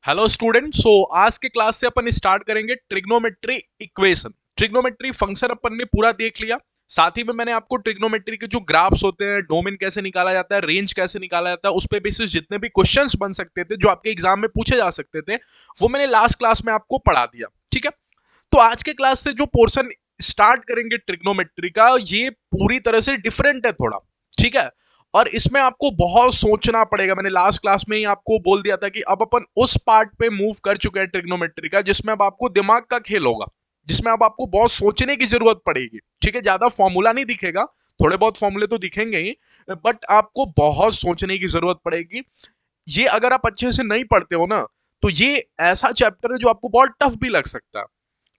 Hello student. आज के class से अपन स्टार्ट करेंगे ट्रिग्नोमेट्री इक्वेशन। ट्रिग्नोमेट्री फंक्शन अपन ने पूरा देख लिया। साथ ही में मैंने आपको ट्रिग्नोमेट्री के जो ग्राफ्स होते हैं, डोमेन कैसे निकाला जाता है, रेंज कैसे निकाला जाता है, उस पे बेसिस जितने भी क्वेश्चंस बन सकते थे जो आपके एग्जाम में पूछे जा सकते थे, वो मैंने लास्ट क्लास में आपको पढ़ा दिया। ठीक है, तो आज के क्लास से जो पोर्शन स्टार्ट करेंगे ट्रिग्नोमेट्री का, ये पूरी तरह से डिफरेंट है थोड़ा। ठीक है, और इसमें आपको बहुत सोचना पड़ेगा। मैंने लास्ट क्लास में ही आपको बोल दिया था कि अब अपन उस पार्ट पे मूव कर चुके हैं ट्रिग्नोमेट्री का जिसमें अब आपको दिमाग का खेल होगा, जिसमें अब आपको बहुत सोचने की जरूरत पड़ेगी। ठीक है, ज्यादा फॉर्मूला नहीं दिखेगा, थोड़े बहुत फॉर्मूले तो दिखेंगे ही, बट आपको बहुत सोचने की जरूरत पड़ेगी। ये अगर आप अच्छे से नहीं पढ़ते हो ना, तो ये ऐसा चैप्टर है जो आपको बहुत टफ भी लग सकता है।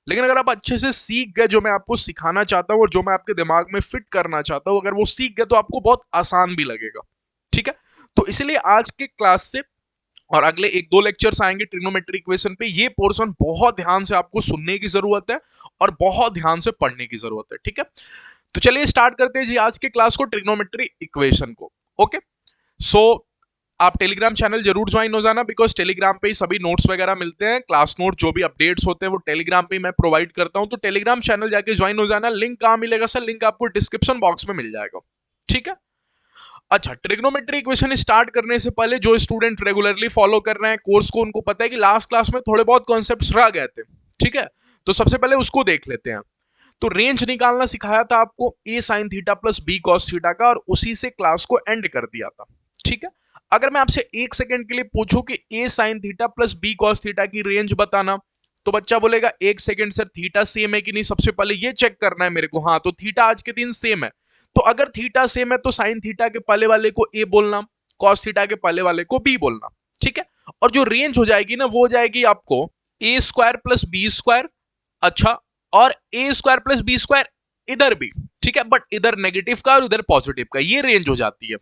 लेकिन अगर आप अच्छे से सीख गए जो मैं आपको सिखाना चाहता हूं और जो मैं आपके दिमाग में फिट करना चाहता हूं, अगर वो सीख गए तो आपको बहुत आसान भी लगेगा। ठीक है, तो इसलिए आज के क्लास से और अगले एक दो लेक्चर्स आएंगे ट्रिग्नोमेट्री इक्वेशन पे, ये पोर्शन बहुत ध्यान से आपको सुनने की जरूरत है और बहुत ध्यान से पढ़ने की जरूरत है। ठीक है, तो चलिए स्टार्ट करते हैं जी आज के क्लास को, ट्रिग्नोमेट्री इक्वेशन को। ओके, सो आप टेलीग्राम चैनल जरूर ज्वाइन हो जाना, बिकॉज टेलीग्राम पे ही सभी नोट्स वगैरह मिलते हैं। क्लास नोट जो भी अपडेट्स होते हैं वो टेलीग्राम पे ही मैं प्रोवाइड करता हूं, तो टेलीग्राम चैनल जाके ज्वाइन हो जाना। लिंक कहां मिलेगा सर? लिंक आपको डिस्क्रिप्शन बॉक्स में मिल जाएगा। ठीक है, अच्छा, ट्रिग्नोमेट्री इक्वेशन स्टार्ट करने से पहले जो स्टूडेंट रेगुलरली फॉलो कर रहे हैं कोर्स को, उनको पता है कि लास्ट क्लास में थोड़े बहुत कॉन्सेप्ट्स रह गए थे। ठीक है, तो सबसे पहले उसको देख लेते हैं। तो रेंज निकालना सिखाया था आपको A sine theta plus B cos theta का, और उसी से क्लास को एंड कर दिया था। ठीक है, अगर मैं आपसे एक सेकंड के लिए पूछूं कि A sine theta plus B cos theta की रेंज बताना, तो बच्चा बोलेगा एक सेकंड सर, थीटा सेम है कि नहीं, सबसे पहले ये चेक करना है मेरे को। हाँ, तो थीटा आज के दिन सेम है, तो अगर थीटा सेम है तो साइन थीटा के पहले वाले को ए बोलना, कॉस थीटा के पहले वाले को बी बोलना। ठीक है, और जो रेंज हो जाएगी ना, वो हो जाएगी आपको ए स्क्वायर प्लस बी स्क्वायर। अच्छा, और A square plus B square इधर भी। ठीक है, बट इधर नेगेटिव का और इधर पॉजिटिव का, ये रेंज हो जाती है।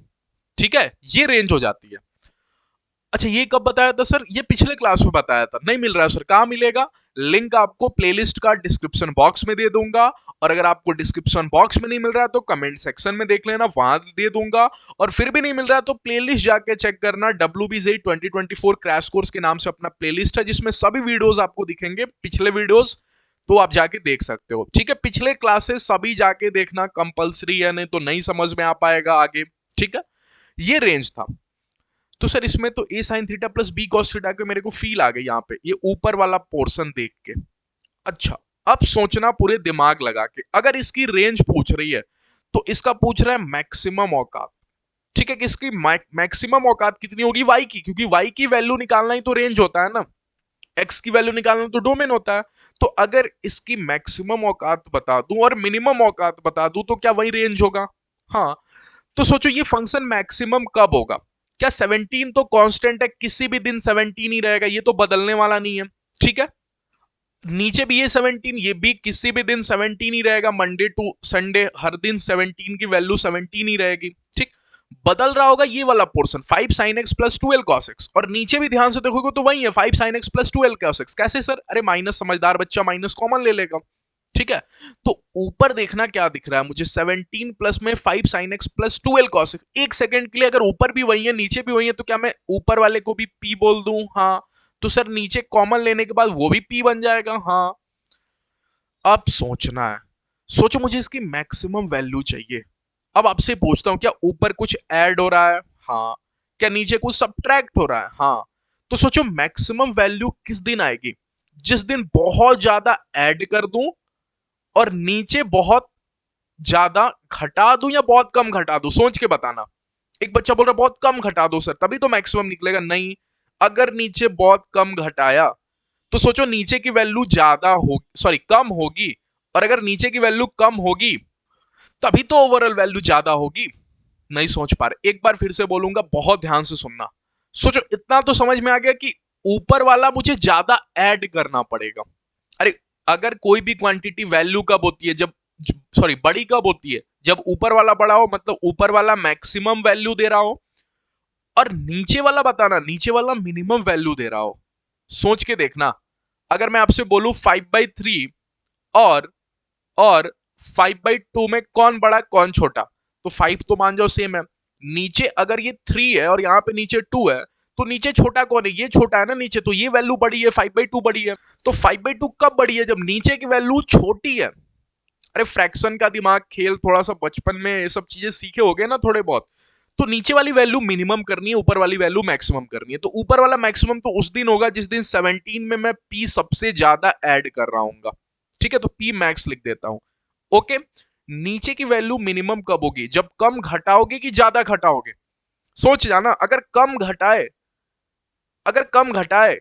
ठीक है, ये रेंज हो जाती है। अच्छा, ये कब बताया था सर? ये पिछले क्लास में बताया था। नहीं मिल रहा है सर? कहां मिलेगा? लिंक आपको प्लेलिस्ट का डिस्क्रिप्शन बॉक्स में दे दूंगा, और अगर आपको डिस्क्रिप्शन बॉक्स में नहीं मिल रहा है तो कमेंट सेक्शन में देख लेना, वहां दे दूंगा। और फिर भी नहीं मिल रहा है तो प्लेलिस्ट जाके चेक करना। WBZ 2024 क्रैश कोर्स के नाम से अपना प्लेलिस्ट है, जिसमें सभी वीडियोस आपको दिखेंगे, पिछले वीडियोस, तो आप जाके देख सकते हो। ठीक है, पिछले क्लासेस सभी जाके देखना कंपलसरी है, नहीं तो नहीं समझ में आ पाएगा आगे। ठीक है, ये रेंज था। तो सर इसमें तो A sine theta plus B cos theta के मेरे को फील आ गई यहाँ पे, ये ऊपर वाला पोर्शन देख के। अच्छा, अब सोचना पूरे दिमाग लगा के, अगर इसकी रेंज पूछ रही है तो इसका पूछ रहा है मैक्सिमम औकात। ठीक है, कि इसकी मैक्सिमम औकात कितनी होगी वाई की, क्योंकि वाई की वैल्यू निकालना ही तो रेंज होता है ना, एक्स की वैल्यू निकालना तो डोमेन होता है। तो अगर इसकी मैक्सिमम औकात बता दूं और मिनिमम औकात बता दूं तो क्या वही रेंज होगा? हाँ, तो सोचो ये फंक्शन मैक्सिमम कब होगा? क्या 17 तो कांस्टेंट है, किसी भी दिन 17 ही रहेगा, ये तो बदलने वाला नहीं है। ठीक है, नीचे भी ये 17, ये भी किसी भी दिन 17 ही रहेगा, मंडे टू संडे हर दिन 17 की वैल्यू 17 ही रहेगी। ठीक, बदल रहा होगा ये वाला portion 5 sin x plus 12 cos x, और नीचे भी ध्यान से देखोगे तो वही है 5 sin x plus 12 cos x। कैसे सर? अरे माइनस, समझदार बच्चा माइनस कॉमन ले लेगा। ठीक है, तो ऊपर देखना क्या दिख रहा है मुझे, 17 प्लस में 5 sin x plus 12 cos x। एक सेकंड के लिए अगर ऊपर भी वही है नीचे भी वही है, तो क्या मैं ऊपर वाले को भी p बोल दूं? हाँ, तो सर नीचे कॉमन लेने के बाद वो भी p बन जाएगा। हाँ, अब सोचना है, सोचो मुझे इसकी मैक्सिमम वैल्यू चाहिए। अब आपसे पूछता हूं, क्या ऊपर कुछ ऐड हो रहा है? हाँ। क्या नीचे कुछ सब्ट्रैक्ट हो रहा है? हाँ। तो सोचो मैक्सिमम वैल्यू किस दिन आएगी? जिस दिन बहुत ज्यादा ऐड कर दूं और नीचे बहुत ज्यादा घटा दूं, या बहुत कम घटा दूं? सोच के बताना। एक बच्चा बोल रहा बहुत कम घटा दो सर, तभी तो मैक्सिमम निकलेगा। नहीं, अगर नीचे बहुत कम घटाया तो सोचो नीचे की वैल्यू ज्यादा होगी, सॉरी कम होगी, और अगर नीचे की वैल्यू कम होगी तभी तो ओवरऑल वैल्यू ज्यादा होगी। नहीं सोच पा रहे? एक बार फिर से बोलूंगा, बहुत ध्यान से सुनना। सोचो, इतना तो समझ में आ गया कि ऊपर वाला मुझे ज्यादा ऐड करना पड़ेगा। अरे, अगर कोई भी क्वांटिटी वैल्यू कब होती है? जब, सॉरी, बड़ी कब होती है? जब ऊपर वाला बड़ा हो, मतलब ऊपर वाला मैक्सिमम वैल्यू दे रहा हो, और नीचे वाला बताना, नीचे वाला मिनिमम वैल्यू दे रहा हो। सोच के देखना, अगर मैं आपसे बोलूं 5/3 और 5/2 में कौन बड़ा कौन छोटा, तो 5 तो मान जाओ सेम है। नीचे अगर ये 3 है और यहां पे नीचे 2 है, तो नीचे छोटा कौन है? ये छोटा है ना नीचे, तो ये वैल्यू बड़ी है, 5/2 बड़ी है। तो 5/2 कब बड़ी है? जब नीचे की वैल्यू छोटी है। अरे फ्रैक्शन का दिमाग खेल थोड़ा सा बचपन में ये सब चीजें सीखे हो गए ना थोड़े बहुत। तो नीचे वाली वैल्यू मिनिमम करनी है, ऊपर वाली वैल्यू मैक्सिमम करनी है। तो ऊपर वाला मैक्सिमम तो उस दिन होगा जिस दिन 17 में मैं पी सबसे ज्यादा ऐड कर रहा हूँ। ठीक है, तो पी मैक्स लिख देता हूं। ओके, नीचे की वैल्यू मिनिमम कब होगी? जब कम घटाओगे कि ज्यादा घटाओगे? सोच जाना, अगर कम घटाए,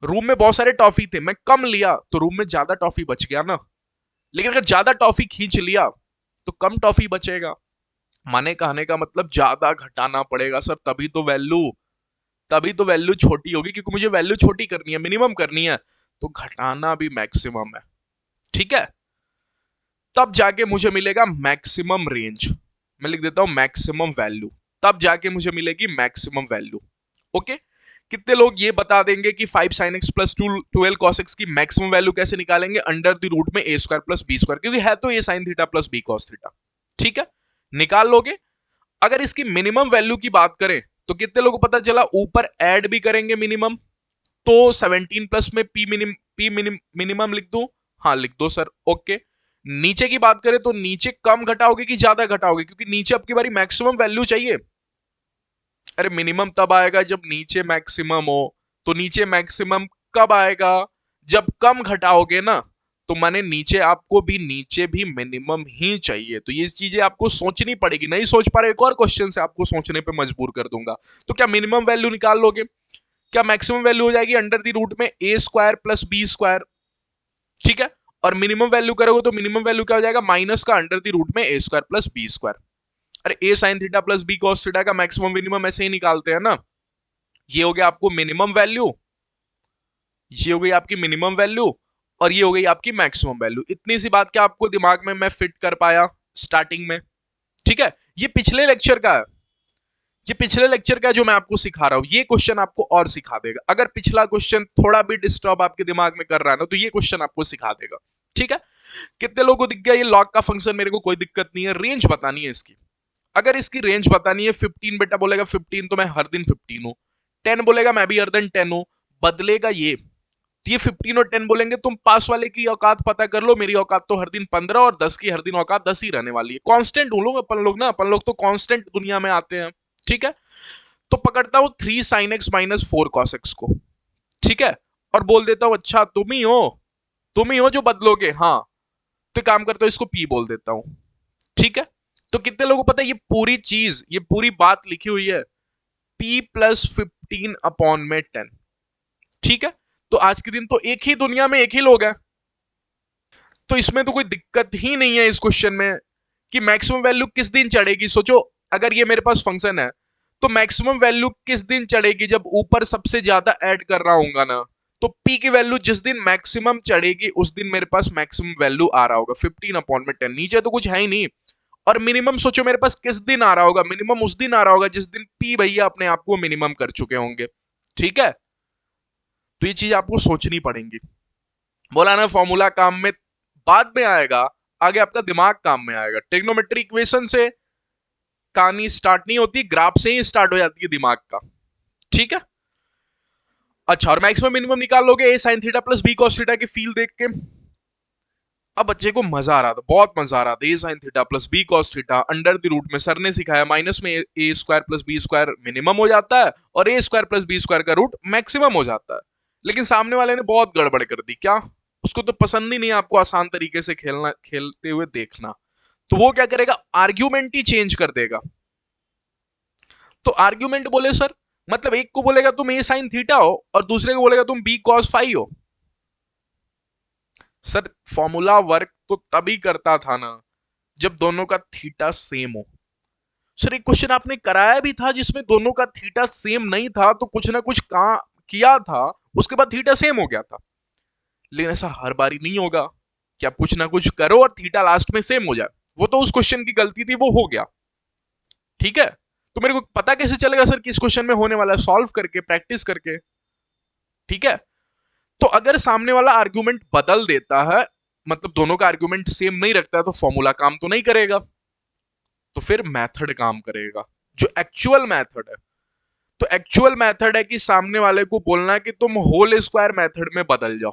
रूम में बहुत सारे टॉफी थे, मैं कम लिया तो रूम में ज्यादा टॉफी बच गया ना। लेकिन अगर ज्यादा टॉफी खींच लिया तो कम टॉफी बचेगा। माने कहने का मतलब ज्यादा घटाना पड़ेगा सर, तभी तो वैल्यू छोटी होगी, क्योंकि मुझे वैल्यू छोटी करनी है, मिनिमम करनी है, तो घटाना भी मैक्सिमम है। ठीक है, तब जाके मुझे मिलेगा मैक्सिमम रेंज। मैं लिख देता हूं मैक्सिमम वैल्यू, तब जाके मुझे मिलेगी मैक्सिमम वैल्यू। ओके, कितने लोग ये बता देंगे कि 5 sin x plus 12 cos x की मैक्सिमम वैल्यू कैसे निकालेंगे? अंडर द रूट में a square plus B square, क्योंकि है तो a sin theta plus b cos theta. ठीक है, निकाल लोगे। अगर इसकी मिनिमम वैल्यू की बात करें तो कितने लोगों को पता चला? ऊपर ऐड भी करेंगे मिनिमम, तो 17 प्लस में मिनिमम लिख दो। हाँ लिख दो सर। ओके, नीचे की बात करें तो नीचे कम घटाओगे कि ज्यादा घटाओगे? क्योंकि नीचे अब की बारी मैक्सिमम वैल्यू चाहिए। अरे मिनिमम तब आएगा जब नीचे मैक्सिमम हो। तो नीचे मैक्सिमम कब आएगा? जब कम घटाओगे ना। तो माने नीचे भी मिनिमम ही चाहिए। तो ये चीजें आपको सोचनी पड़ेगी, नहीं सोच पा रहे एक और क्वेश्चन से आपको सोचने पे मजबूर कर दूंगा। तो क्या मिनिमम वैल्यू निकाल लोगे? क्या मैक्सिमम वैल्यू हो जाएगी अंडर द रूट में A square plus B square? ठीक है, और मिनिमम वैल्यू करोगे तो मिनिमम वैल्यू क्या हो जाएगा? माइनस का अंडर द रूट में A square plus B square. अरे A sine theta plus B cos theta का मैक्सिमम मिनिमम ऐसे ही निकालते हैं ना। ये हो गया आपको मिनिमम वैल्यू, ये हो गई आपकी मिनिमम वैल्यू, और ये हो गई आपकी मैक्सिमम वैल्यू। इतनी सी बात क्या आपको दिमाग में मैं फिट कर पाया स्टार्टिंग में? ठीक है, ये पिछले लेक्चर का है, ये पिछले लेक्चर का जो मैं आपको सिखा रहा हूं, ये क्वेश्चन आपको और सिखा देगा। अगर पिछला क्वेश्चन थोड़ा भी डिस्टर्ब आपके दिमाग में कर रहा है ना, तो ये क्वेश्चन आपको सिखा देगा। ठीक है, कितने लोगों को दिख गया ये लॉग का फंक्शन? मेरे को कोई दिक्कत नहीं है, रेंज बतानी है इसकी। अगर इसकी रेंज बतानी है, 15 बेटा बोलेगा 15 तो मैं हर दिन 15 हूं, 10 बोलेगा मैं भी हर दिन 10 हूं, बदलेगा ये। तो ये 15 और 10 बोलेंगे, तुम पास वाले की औकात पता कर लो, मेरी औकात तो हर दिन 15 और 10 की हर दिन औकात 10 ही रहने वाली है। कांस्टेंट हूं लोग अपन लोग तो कांस्टेंट दुनिया में आते हैं। ठीक है, तो पकड़ता हूं 3 sin x minus 4 cos x को। ठीक है, और बोल देता हूं अच्छा तुम ही हो जो बदलोगे। हाँ, तो काम करता हूं इसको p बोल देता हूं। ठीक है, तो कितने लोगों को पता है ये पूरी बात लिखी हुई है p प्लस 15 अपॉन में 10। ठीक है, तो आज के दिन तो एक ही दुनिया में एक ही लोग हैं, तो इसमें तो कोई दिक्कत ही नहीं है इस क्वेश्चन में कि मैक्सिमम वैल्यू किस दिन चढ़ेगी। सोचो, अगर ये मेरे पास फंक्शन है तो मैक्सिमम वैल्यू किस दिन चढ़ेगी? जब ऊपर सबसे ज्यादा ऐड कर रहा हूंगा ना। तो p की वैल्यू जिस दिन मैक्सिमम चढ़ेगी उस दिन मेरे पास मैक्सिमम वैल्यू आ रहा होगा 15 अपॉन में 10। नीचे तो कुछ है ही नहीं। और मिनिमम सोचो मेरे पास किस दिन आ रहा होगा? मिनिमम उस दिन आ रहा होगा जिस दिन p भैया अपने आप को मिनिमम कर चुके होंगे। ठीक है, तो ये चीज आपको सोचनी पड़ेगी। बोला ना फॉर्मूला काम में बाद में आएगा, आगे आपका दिमाग काम में आएगा। ट्रिग्नोमेट्री इक्वेशन से कहानी स्टार्ट नहीं होती, ग्राफ से ही स्टार्ट हो जाती है दिमाग का। ठीक है, अच्छा, और मैक्सिमम मिनिमम निकाल लोगे A sine theta plus B cos theta की फील देख के। अब बच्चे को मजा आ रहा था, बहुत मजा आ रहा था। A sine theta plus B cos theta under the root में सर ने सिखाया माइनस में A square plus B square minimum हो जाता है, और A square plus B square का रूट मैक्सिमम हो जाता है। लेकिन सामने वाले ने बहुत गड़बड़ कर दी। क्या? उसको तो पसंद ही नहीं आपको आसान तरीके से खेलते हुए देखना। तो वो क्या करेगा? आर्ग्यूमेंट ही चेंज कर देगा। तो आर्ग्यूमेंट बोले सर, मतलब एक को बोलेगा तुम ए साइन थीटा हो और दूसरे को बोलेगा तुम बी कॉस फाई हो। सर फॉर्मूला वर्क तो तभी करता था ना जब दोनों का थीटा सेम हो। सर एक क्वेश्चन आपने कराया भी था जिसमें दोनों का थीटा सेम नहीं था, तो कुछ ना कुछ किया था, उसके बाद थीटा सेम हो गया था। लेकिन ऐसा हर बारी नहीं होगा कि आप कुछ ना कुछ करो और थीटा लास्ट में सेम हो जाए। वो तो उस क्वेश्चन की गलती थी, वो हो गया। ठीक है, तो मेरे को पता कैसे चलेगा सर किस क्वेश्चन में होने वाला है? सॉल्व करके, प्रैक्टिस करके। ठीक है, तो अगर सामने वाला आर्ग्यूमेंट बदल देता है, मतलब दोनों का आर्ग्यूमेंट सेम नहीं रखता है, तो फॉर्मूला काम तो नहीं करेगा, तो फिर मेथड काम करेगा, जो एक्चुअल मेथड है। तो एक्चुअल मेथड है कि सामने वाले को बोलना है कि तुम होल स्क्वायर मेथड में बदल जाओ।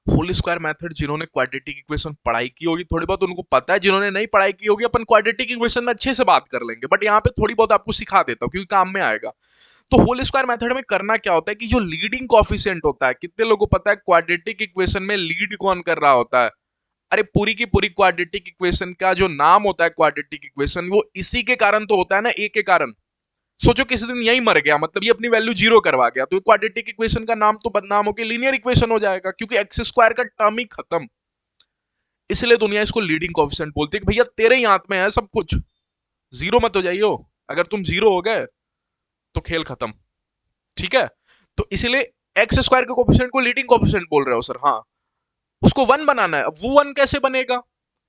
होल स्क्वायर मेथड जिन्होंने क्वाड्रेटिक इक्वेशन पढ़ाई की होगी थोड़ी बहुत उनको पता है, जिन्होंने नहीं पढ़ाई की होगी अपन क्वाड्रेटिक इक्वेशन में अच्छे से बात कर लेंगे, बट यहाँ पे थोड़ी बहुत आपको सिखा देता हूँ क्योंकि काम में आएगा। तो होल स्क्वायर मेथड में करना क्या होता है कि जो लीडिंग कॉफिशिएंट होता है, कितने लोगों को पता है क्वाड्रेटिक इक्वेशन में लीड कौन कर रहा होता है? अरे पूरी की पूरी क्वाड्रेटिक इक्वेशन का जो नाम होता है क्वाड्रेटिक इक्वेशन, वो इसी के कारण तो होता है ना, ए के कारण। सोचो किसी दिन यही मर गया, मतलब ये अपनी वैल्यू जीरो करवा गया, तो क्वाड्रेटिक इक्वेशन का नाम तो बदनाम होकर लीनियर इक्वेशन हो जाएगा, क्योंकि एक्स स्क्वायर का टर्म ही खत्म। इसलिए दुनिया इसको लीडिंग कोएफिशिएंट बोलती है कि भैया तेरे ही हाथ में है सब कुछ, जीरो मत हो जाइयो, अगर तुम जीरो हो गए तो खेल खत्म। ठीक है, तो इसलिए एक्स स्क्वायर के कोएफिशिएंट को लीडिंग कोएफिशिएंट बोल रहे हो सर? हाँ, उसको वन बनाना है। अब वो वन कैसे बनेगा?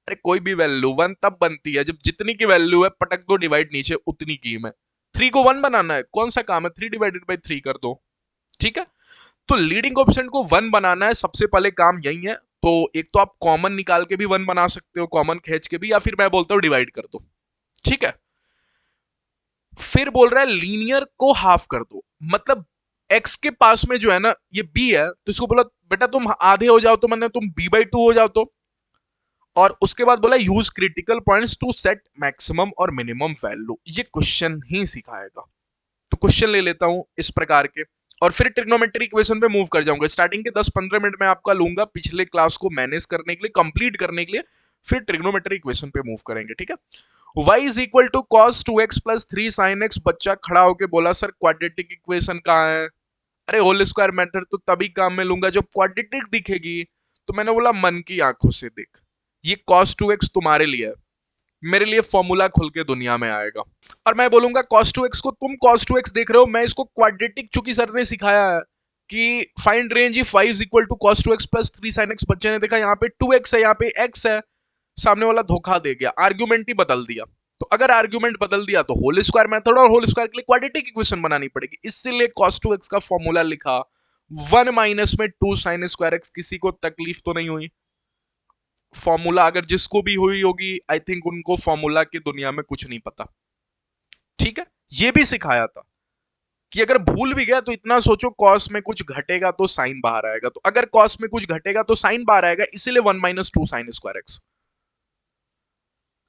अरे कोई भी वैल्यू वन तब बनती है जब जितनी की वैल्यू है पटक दो डिवाइड नीचे उतनी की में। 3 को 1 बनाना है, कौन सा काम है? 3 डिवाइडेड बाई 3 कर दो। ठीक है, तो लीडिंग कोएफिशिएंट को 1 बनाना है, सबसे पहले काम यही है। तो एक तो आप कॉमन निकाल के भी 1 बना सकते हो, कॉमन खींच के भी, या फिर मैं बोलता हूं डिवाइड कर दो। ठीक है, फिर बोल रहा है लीनियर को हाफ कर दो, मतलब एक्स के पास में जो है ना ये बी है, तो इसको बोला बेटा तुम आधे हो जाओ, तो मैंने तुम b/2 हो जाओ। तो और उसके बाद बोला use critical points to set maximum और मिनिमम वैल्यू, ये क्वेश्चन ही सिखाएगा। तो क्वेश्चन ले लेता हूं इस प्रकार के, और फिर ट्रिग्नोमेट्री इक्वेशन पे मूव कर जाऊंगा। स्टार्टिंग के 10-15 मिनट में आपका लूंगा पिछले क्लास को मैनेज करने के लिए, कंप्लीट करने के लिए, फिर ट्रिग्नोमेट्री इक्वेशन पे मूव करेंगे। ठीक है, y is equal to cos 2x plus 3 sine x। बच्चा खड़ा होके बोला सर क्वाड्रेटिक इक्वेशन कहाँ है? अरे होल स्क्वायर मेथड तो तभी काम में लूंगा जब क्वाड्रेटिक दिखेगी। तो मैंने बोला मन की आंखों से देख, ये cos 2x तुम्हारे लिए है, मेरे लिए फॉर्मूला खुल के दुनिया में आएगा। और मैं बोलूंगा cos 2x को तुम cos 2x देख रहे हो, मैं इसको क्वाड्रेटिक, चूंकि सर ने सिखाया है कि find range if y is equal to cos 2x plus 3 sin x। बच्चे ने देखा यहाँ पे 2x है, यहाँ पे x है, सामने वाला धोखा दे गया, आर्ग्यूमेंट ही बदल दिया। तो अगर आर्ग्यूमेंट बदल दिया तो होल स्क्वायर मेथड और होल स्क्वायर के लिए क्वाड्रेटिक इक्वेशन बनानी पड़ेगी, इसलिए cos 2x का फॉर्मूला लिखा 1 माइनस में 2 sin स्क्वायर x। किसी को तकलीफ तो नहीं हुई? फॉर्मूला अगर जिसको भी हुई होगी, आई थिंक उनको फॉर्मूला की दुनिया में कुछ नहीं पता। ठीक है, ये भी सिखाया था कि अगर भूल भी गया तो इतना सोचो कॉस में कुछ घटेगा तो साइन बाहर आएगा, तो अगर कॉस में कुछ घटेगा तो साइन बाहर आएगा, इसीलिए 1 माइनस 2 sin स्क्वायर x।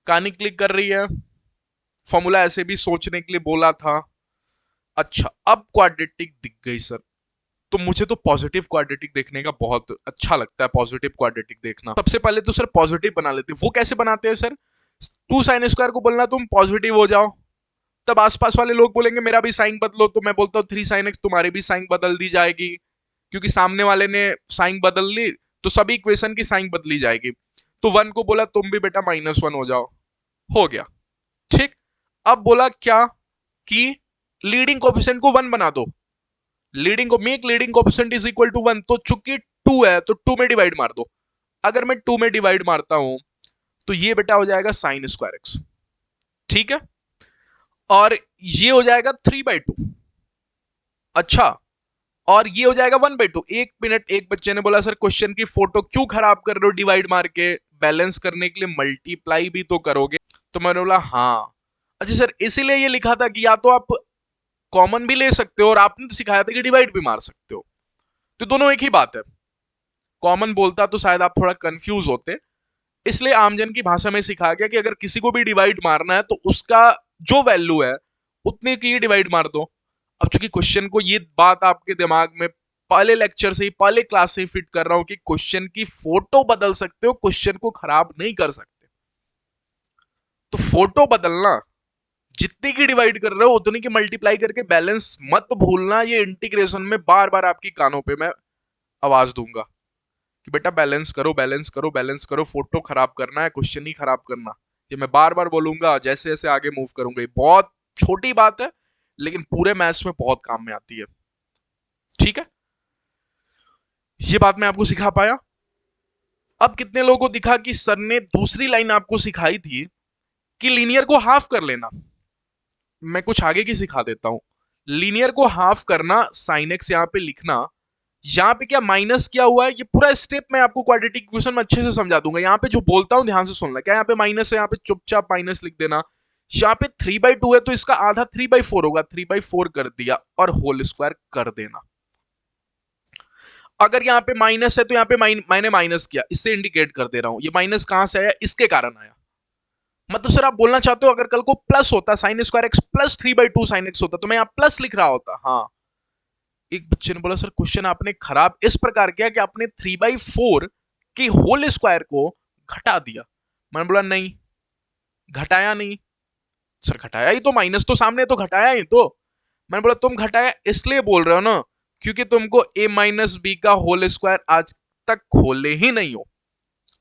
कहानी क्लिक कर रही है? फॉर्मूला ऐसे भी सोचने के लिए बोला था। अच्छा, अब क्वाड्रेटिक दिख गई सर, तो मुझे तो पॉजिटिव क्वाड्रेटिक देखने का बहुत अच्छा लगता है, पॉजिटिव क्वाड्रेटिक देखना। सबसे पहले तो सर पॉजिटिव बना लेते हैं। वो कैसे बनाते हैं सर? 2 sin स्क्वायर को बोलना तुम पॉजिटिव हो जाओ, तब आसपास वाले लोग बोलेंगे मेरा भी साइन बदलो, तो मैं बोलता हूँ 3 sin x, तुम्हारी भी साइन बदल दी जाएगी, क्योंकि सामने वाले ने साइन बदल ली तो सभी इक्वेशन की साइन बदली जाएगी। तो 1 को बोला तुम भी बेटा -1 हो जाओ, हो गया। ठीक, अब बोला क्या कि लीडिंग कोएफिशिएंट को 1 बना दो, लीडिंग को make leading coefficient is equal to 1। तो चूंकि 2 है तो 2 में डिवाइड मार दो। अगर मैं 2 में डिवाइड मारता हूं तो ये बेटा हो जाएगा sin स्क्वायर x। ठीक है, और ये हो जाएगा 3/2। अच्छा, और ये हो जाएगा 1/2। 1 मिनट, एक बच्चे ने बोला सर क्वेश्चन की फोटो क्यों खराब कर रहे हो, डिवाइड मार के बैलेंस करने के लिए मल्टीप्लाई भी तो करोगे। तो मैंने बोला हाँ। अच्छा सर, इसीलिए ये लिखा था कि या तो आप कॉमन भी ले सकते हो और आपने तो सिखाया था कि डिवाइड भी मार सकते हो, तो दोनों एक ही बात है। कॉमन बोलता तो शायद आप थोड़ा कंफ्यूज होते, इसलिए आमजन की भाषा में सिखाया गया कि अगर किसी को भी डिवाइड मारना है तो उसका जो वैल्यू है उतने की डिवाइड मार दो। अब चूंकि क्वेश्चन को, ये बात आपके दिमाग में पहले लेक्चर से ही, पहले क्लास से ही फिट कर रहा हूं कि क्वेश्चन की फोटो बदल सकते हो, क्वेश्चन को खराब नहीं कर सकते। तो फोटो बदलना, जितनी की डिवाइड कर रहे हो उतनी की मल्टीप्लाई करके बैलेंस मत भूलना। ये इंटीग्रेशन में बार बार आपकी कानों पे मैं आवाज दूंगा कि बेटा बैलेंस करो, बैलेंस करो, बैलेंस करो, फोटो खराब करना है, क्वेश्चन ही खराब करना। ये मैं बार बार बोलूंगा जैसे जैसे आगे मूव करूंगा। ये बहुत छोटी बात है लेकिन पूरे मैथ्स में बहुत काम में आती है। ठीक है, ये बात मैं आपको सिखा पाया। अब कितने लोगों को दिखा कि सर ने दूसरी लाइन आपको सिखाई थी कि लीनियर को हाफ कर लेना। मैं कुछ आगे की सिखा देता हूं। लीनियर को हाफ करना, साइन एक्स यहां पे लिखना, यहाँ पे क्या माइनस किया हुआ है, ये पूरा स्टेप मैं आपको क्वाड्रेटिक इक्वेशन में अच्छे से समझा दूंगा। यहाँ पे जो बोलता हूँ ध्यान से सुनना। क्या यहाँ पे माइनस है, यहाँ पे चुपचाप माइनस लिख देना। यहाँ पे 3/2 है तो इसका आधा 3/4 होगा, 3/4 कर दिया और होल स्क्वायर कर देना। अगर यहाँ पे माइनस है तो यहाँ पे मैंने माइनस किया, इससे इंडिकेट कर दे रहा हूं ये माइनस कहां से आया, इसके कारण आया। मतलब सर आप बोलना चाहते हो अगर कल को प्लस होता sine square x plus 3/2 sine x होता तो मैं यहाँ प्लस लिख रहा होता। हाँ, एक बच्चे ने बोला सर क्वेश्चन आपने खराब इस प्रकार किया कि आपने 3/4 की होल स्क्वायर को घटा दिया। मैंने बोला नहीं, घटाया नहीं सर, घटाया ही तो, माइनस तो सामने तो घटाया ही तो। मैंने बोला तुम घटाया इसलिए बोल रहे हो ना क्योंकि तुमको a माइनस बी का होल स्क्वायर आज तक खोले ही नहीं हो।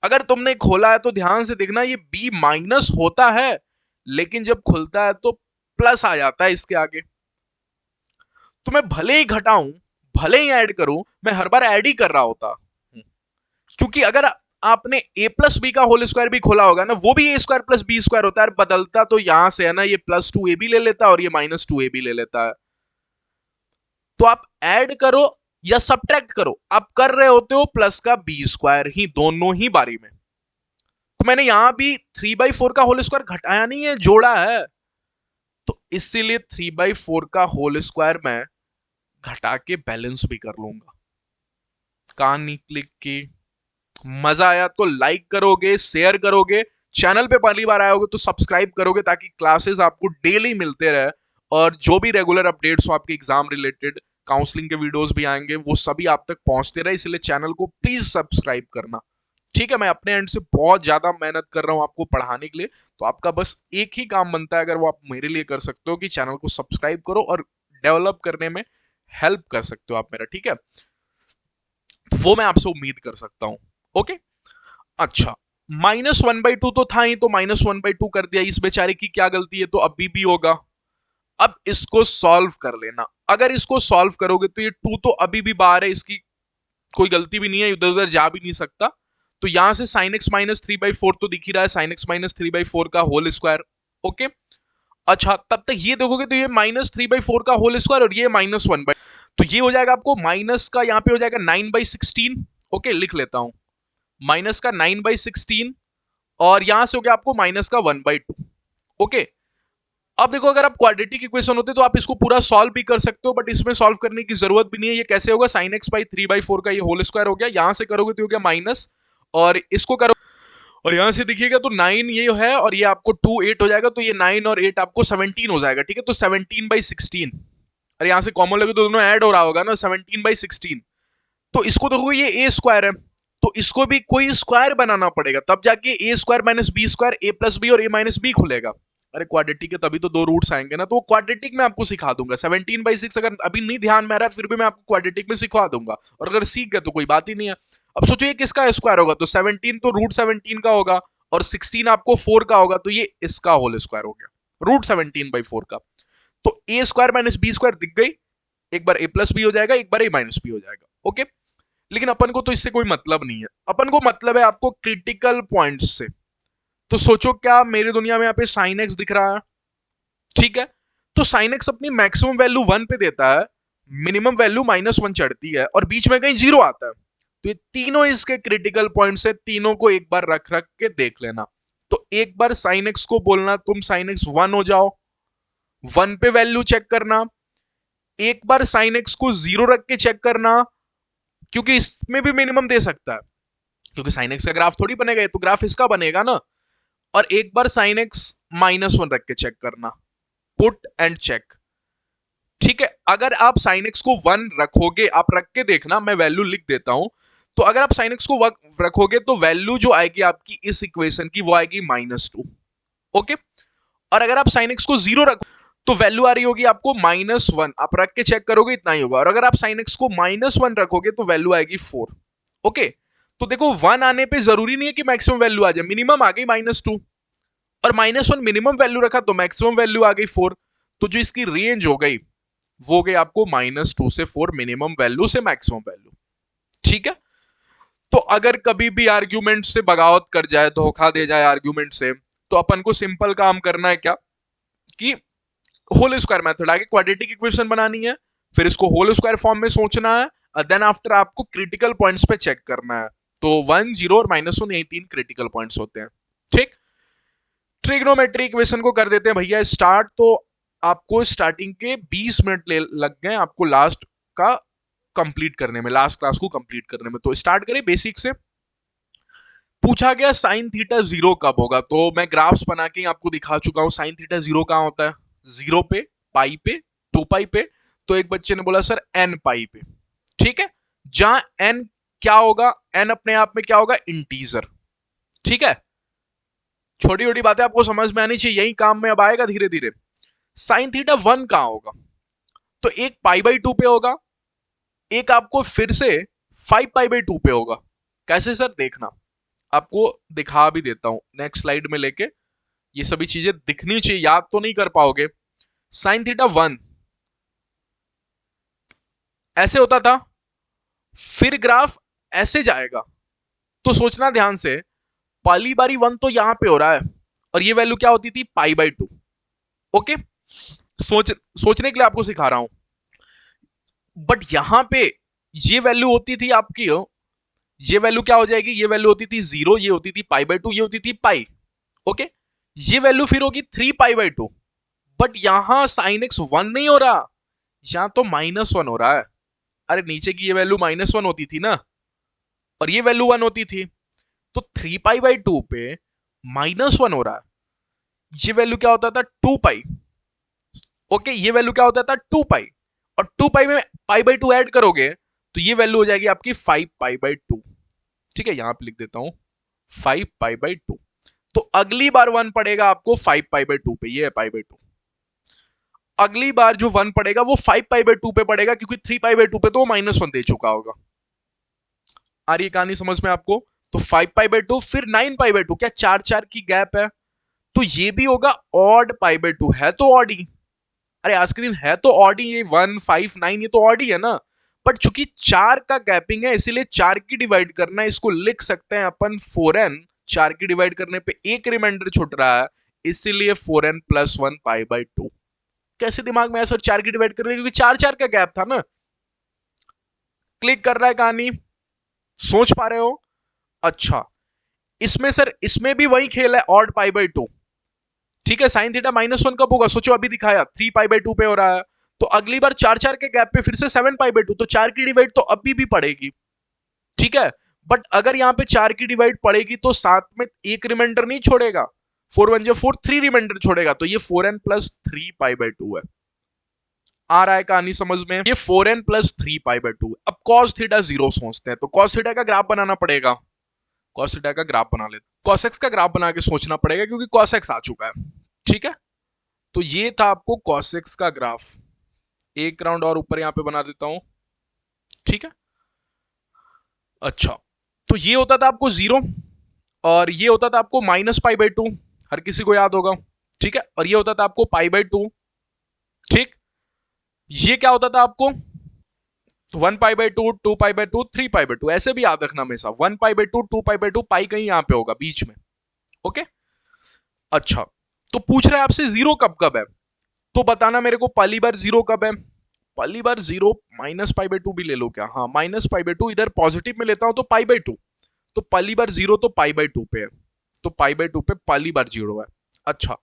अगर तुमने खोला है तो ध्यान से देखना, ये b माइनस होता है लेकिन जब खुलता है तो प्लस आ जाता है इसके आगे। तो मैं भले ही घटाऊं भले ही ऐड करूं, मैं हर बार ऐड ही कर रहा होता, क्योंकि अगर आपने a प्लस बी का होल स्क्वायर भी खोला होगा ना, वो भी a square plus B square होता है, बदलता तो यहां से है ना, ये +2ab ले लेता है और ये -2ab ले लेता है। तो आप ऐड करो या सब्ट्रैक्ट करो, आप कर रहे होते हो प्लस का बी स्क्वायर ही दोनों ही बारी में। तो मैंने यहां भी 3/4 का होल स्क्वायर घटाया नहीं है, जोड़ा है। तो इसीलिए 3/4 का होल स्क्वायर मैं घटा के बैलेंस भी कर लूंगा। कहानी क्लिक की, मजा आया तो लाइक करोगे, शेयर करोगे, चैनल पे पहली बार आए होगे तो सब्सक्राइब करोगे ताकि क्लासेस आपको डेली मिलते रहे और जो भी रेगुलर अपडेट्स हो आपके एग्जाम रिलेटेड, काउंसलिंग के वीडियोस भी आएंगे, वो सभी आप तक पहुंचते रहे। इसलिए चैनल को प्लीज सब्सक्राइब करना, ठीक है। मैं अपने एंड से बहुत ज्यादा मेहनत कर रहा हूं आपको पढ़ाने के लिए, तो आपका बस एक ही काम बनता है, अगर वो आप मेरे लिए कर सकते हो कि चैनल को सब्सक्राइब करो और डेवलप करने में हेल्प कर सकते हो आप मेरा, ठीक है। तो वो मैं आपसे उम्मीद कर सकता हूं, ओके। अच्छा, -1/2 तो था ही, तो -1/2 कर दिया, इस बेचारे की क्या गलती है, तो अभी भी होगा। अब इसको सॉल्व कर लेना, अगर इसको सॉल्व करोगे तो ये 2 तो अभी भी बाहर है, इसकी कोई गलती भी नहीं है, इधर उधर जा भी नहीं सकता। तो यहां से sin x माइनस 3/4 तो दिख ही रहा है, sin x माइनस 3/4 का होल स्क्वायर, ओके। अच्छा, तब तक ये देखोगे तो ये -3/4 का होल स्क्वायर और ये -1/, तो ये हो जाएगा आपको माइनस का, यहां पे हो जाएगा 9/16, ओके, लिख लेता हूं, माइनस का 9/16 और यहां से हो गया आपको माइनस का 1/2, ओके। अब देखो अगर आप क्वाड्रेटिक इक्वेशन होते तो आप इसको पूरा सॉल्व भी कर सकते हो, बट इसमें सॉल्व करने की जरूरत भी नहीं है। ये कैसे होगा, sin x बाई 3/4 का ये होल स्क्वायर हो गया, यहां से करोगे तो हो गया माइनस, और इसको करो और यहां से देखिएगा तो 9 ये है और ये आपको 2 8 हो जाएगा, तो ये 9 और 8 आपको 17 हो जाएगा, ठीक है। तो 17/16, और यहां से कॉमन लगे तो दोनों ऐड हो रहा होगा ना, 17/16। तो इसको देखोगे ये ए स्क्वायर है, तो इसको भी कोई स्क्वायर बनाना पड़ेगा, तब जाके ए स्क्वायर माइनस बी स्क्वायर, ए प्लस बी और ए माइनस बी खुलेगा। अरे क्वाड्रेटिक है तभी तो 2 रूट्स आएंगे ना, तो वो क्वाड्रेटिक में आपको सिखा दूंगा। 17/6 अगर अभी नहीं ध्यान में आ रहा है फिर भी मैं आपको क्वाड्रेटिक में सिखा दूंगा, और अगर सीख गए तो कोई बात ही नहीं है। अब सोचो ये किसका स्क्वायर होगा, तो 17 तो √17 का होगा और 16 आपको 4 का होगा, तो ये इसका होल स्क्वायर हो गया √17/4 का। तो ए स्क्वायर माइनस बी स्क्वायर दिख गई, एक बार ए प्लस बी हो जाएगा, एक बार ए माइनस बी हो जाएगा, ओके। लेकिन अपन को तो इससे कोई मतलब नहीं है, अपन को मतलब है आपको क्रिटिकल पॉइंट्स से। तो सोचो क्या मेरी दुनिया में यहाँ पे साइन एक्स दिख रहा है, ठीक है। तो साइन एक्स अपनी मैक्सिमम वैल्यू 1 पे देता है, मिनिमम वैल्यू -1 चढ़ती है और बीच में कहीं 0 आता है। तो ये तीनों इसके क्रिटिकल पॉइंट्स है, तीनों को एक बार रख रख के देख लेना। तो एक बार साइन एक्स को बोलना तुम साइन एक्स 1 हो जाओ, 1 पे वैल्यू चेक करना, एक बार साइन एक्स को 0 रख के चेक करना, क्योंकि इसमें भी मिनिमम दे सकता है, क्योंकि साइन एक्स का ग्राफ थोड़ी बनेगा, तो ग्राफ इसका बनेगा ना। और एक बार साइन एक्स -1 रख के चेक करना, पुट एंड चेक, ठीक है। अगर आप साइन एक्स को 1 रखोगे, आप रख के देखना, मैं वैल्यू लिख देता हूं। तो अगर आप साइन एक्स को 1 रखोगे तो वैल्यू जो आएगी आपकी इस इक्वेशन की वो आएगी -2, ओके। और अगर आप साइन एक्स को 0 रखो तो वैल्यू आ रही होगी आपको -1, आप रख के चेक करोगे इतना ही होगा। और अगर आप साइन एक्स को -1 रखोगे तो वैल्यू आएगी 4, ओके। तो देखो 1 आने पे जरूरी नहीं है कि मैक्सिमम वैल्यू आ जाए, मिनिमम आ गई -2 और -1 मिनिमम वैल्यू रखा तो मैक्सिमम वैल्यू आ गई 4। तो जो इसकी रेंज हो गई वो गई आपको -2 से 4, मिनिमम वैल्यू से मैक्सिमम वैल्यू, ठीक है। तो अगर कभी भी आर्ग्यूमेंट से बगावत कर जाए, धोखा दे जाए आर्ग्यूमेंट से, तो अपन को सिंपल काम करना है क्या कि होल स्क्वायर मेथड आगे क्वाड्रेटिक इक्वेशन बनानी है, फिर इसको होल स्क्वायर फॉर्म में सोचना है, और देन आफ्टर आपको क्रिटिकल पॉइंट्स पे चेक करना है। तो 1 0 और -1 यही 3 क्रिटिकल पॉइंट्स होते हैं, ठीक। ट्रिग्नोमेट्री इक्वेशन को कर देते हैं भैया स्टार्ट। तो आपको स्टार्टिंग के 20 मिनट लग गए आपको लास्ट का कंप्लीट करने में, लास्ट क्लास को कंप्लीट करने में। तो स्टार्ट करें बेसिक से। पूछा गया साइन थीटा जीरो कब होगा, तो मैं ग्राफ्स बना के आपको दिखा चुका हूं। साइन थीटा जीरो कहां होता है, जीरो पे, पाई पे, 2 पाई पे। तो एक बच्चे ने बोला सर n पाई पे, ठीक है, जहां n क्या होगा, n अपने आप में क्या होगा, इंटीजर, ठीक है। छोटी छोटी बातें आपको समझ में आनी चाहिए, यही काम में अब आएगा धीरे धीरे। साइन थीटा 1 कहां होगा, तो एक पाई बाई 2 पे होगा, एक आपको फिर से 5 पाई बाई 2 पे होगा। कैसे सर, देखना आपको दिखा भी देता हूं नेक्स्ट स्लाइड में लेके, ये सभी चीजें दिखनी चाहिए, याद तो नहीं कर पाओगे। साइन थीटा 1 ऐसे होता था, फिर ग्राफ ऐसे जाएगा। तो सोचना ध्यान से, पहली बारी 1 तो यहां पे हो रहा है और ये वैल्यू क्या होती थी, पाई बाई 2। ओके, सोचने के लिए आपको सिखा रहा हूं। बट यहां पे ये वैल्यू होती थी आपकी, ये वैल्यू क्या हो जाएगी, ये वैल्यू होती थी 0, ये होती थी पाई बाई 2, ये होती थी पाई। ओके, ये वैल्यू फिर होगी 3 पाई बाई 2। बट यहां साइन एक्स 1 नहीं हो रहा, यहां तो -1 हो रहा है। अरे नीचे की ये वैल्यू -1 होती थी ना, और ये वैल्यू 1 होती थी। तो 3 पाई बाई 2 पे -1 हो रहा है, ये वैल्यू क्या होता था, 2 पाई। ओके, ये वैल्यू क्या होता था, 2 पाई, और 2 पाई में पाई बाई 2 ऐड करोगे तो ये वैल्यू हो जाएगी आपकी 5 पाई बाई 2। ठीक है, यहां पे लिख देता हूं 5 पाई बाई 2। तो अगली बार 1 पड़ेगा आपको 5 पाई बाई 2 पे, ये है पाई बाई 2। अगली बार जो 1 पड़ेगा वो 5 पाई बाई 2 पे पड़ेगा, क्योंकि 3 पाई बाई 2 पे तो वो -1 दे चुका होगा। आ रही कहानी समझ में आपको। तो 5 पाई बाई 2 फिर 9 पाई बाई 2, क्या 4 की गैप है, तो ये भी होगा ऑड पाई बाई 2, है तो ऑड ही। अरे आज के दिन है तो ऑड ही, ये 1 5 9 ये तो ऑड ही है ना। बट चूंकि 4 का गैपिंग है इसीलिए 4 की डिवाइड करना है, इसको लिख सकते हैं अपन 4n। 4 की डिवाइड करने पे एक रिमाइंडर छूट रहा है, इसीलिए 4n + 1 पाई बाई 2। कैसे दिमाग में ऐसा 4 की डिवाइड कर रहे हैं, क्योंकि 4 का गैप था ना। क्लिक कर रहा है कहानी, सोच पा रहे हो। अच्छा, इसमें सर इसमें भी वही खेल है, ऑड पाई बाई 2। ठीक है, साइन थीटा -1 कब होगा, सोचो अभी दिखाया 3 पाई बाई 2 पे हो रहा है। तो अगली बार 4 के गैप पे फिर से 7 पाई बाई 2, तो 4 की डिवाइड तो अभी भी पड़ेगी। ठीक है, बट अगर यहां पे 4 की डिवाइड पड़ेगी तो साथ में एक रिमाइंडर नहीं छोड़ेगा, 4 1 4 3 रिमाइंडर छोड़ेगा, तो ये 4n + 3 पाई बाई 2 है। आ रहा है कहानी समझ में, ये 4n + 3 पाई बाई 2। अब cos थीटा 0 सोचते हैं, तो cos थीटा का ग्राफ बनाना पड़ेगा। cos थीटा का ग्राफ बना लेते, cos x का ग्राफ बना के सोचना पड़ेगा, क्योंकि cos x आ चुका है। ठीक है, तो ये था आपको cos x का ग्राफ। एक राउंड और ऊपर यहां पे बना देता हूं। ठीक है, अच्छा, तो ये होता था आपको 0, और ये होता था आपको -π/2, हर किसी को याद होगा। ठीक है, और ये होता था आपको π/2। ठीक, ये क्या होता था आपको 1π/2, 2π/2, 3π/2, ऐसे भी याद रखना हमेशा। 1π/2, 2π/2, पाई कहीं यहां पे होगा बीच में। ओके, अच्छा, तो पूछ रहा है आपसे 0 कब कब है, तो बताना मेरे को पहली बार 0 कब है। पहली बार 0 -π/2 भी ले लो क्या, हाँ -π/2, इधर पॉजिटिव में लेता हूं तो π/2। तो पहली बार 0 तो π/2 पे है, तो π/2 पे पहली बार 0 है। अच्छा,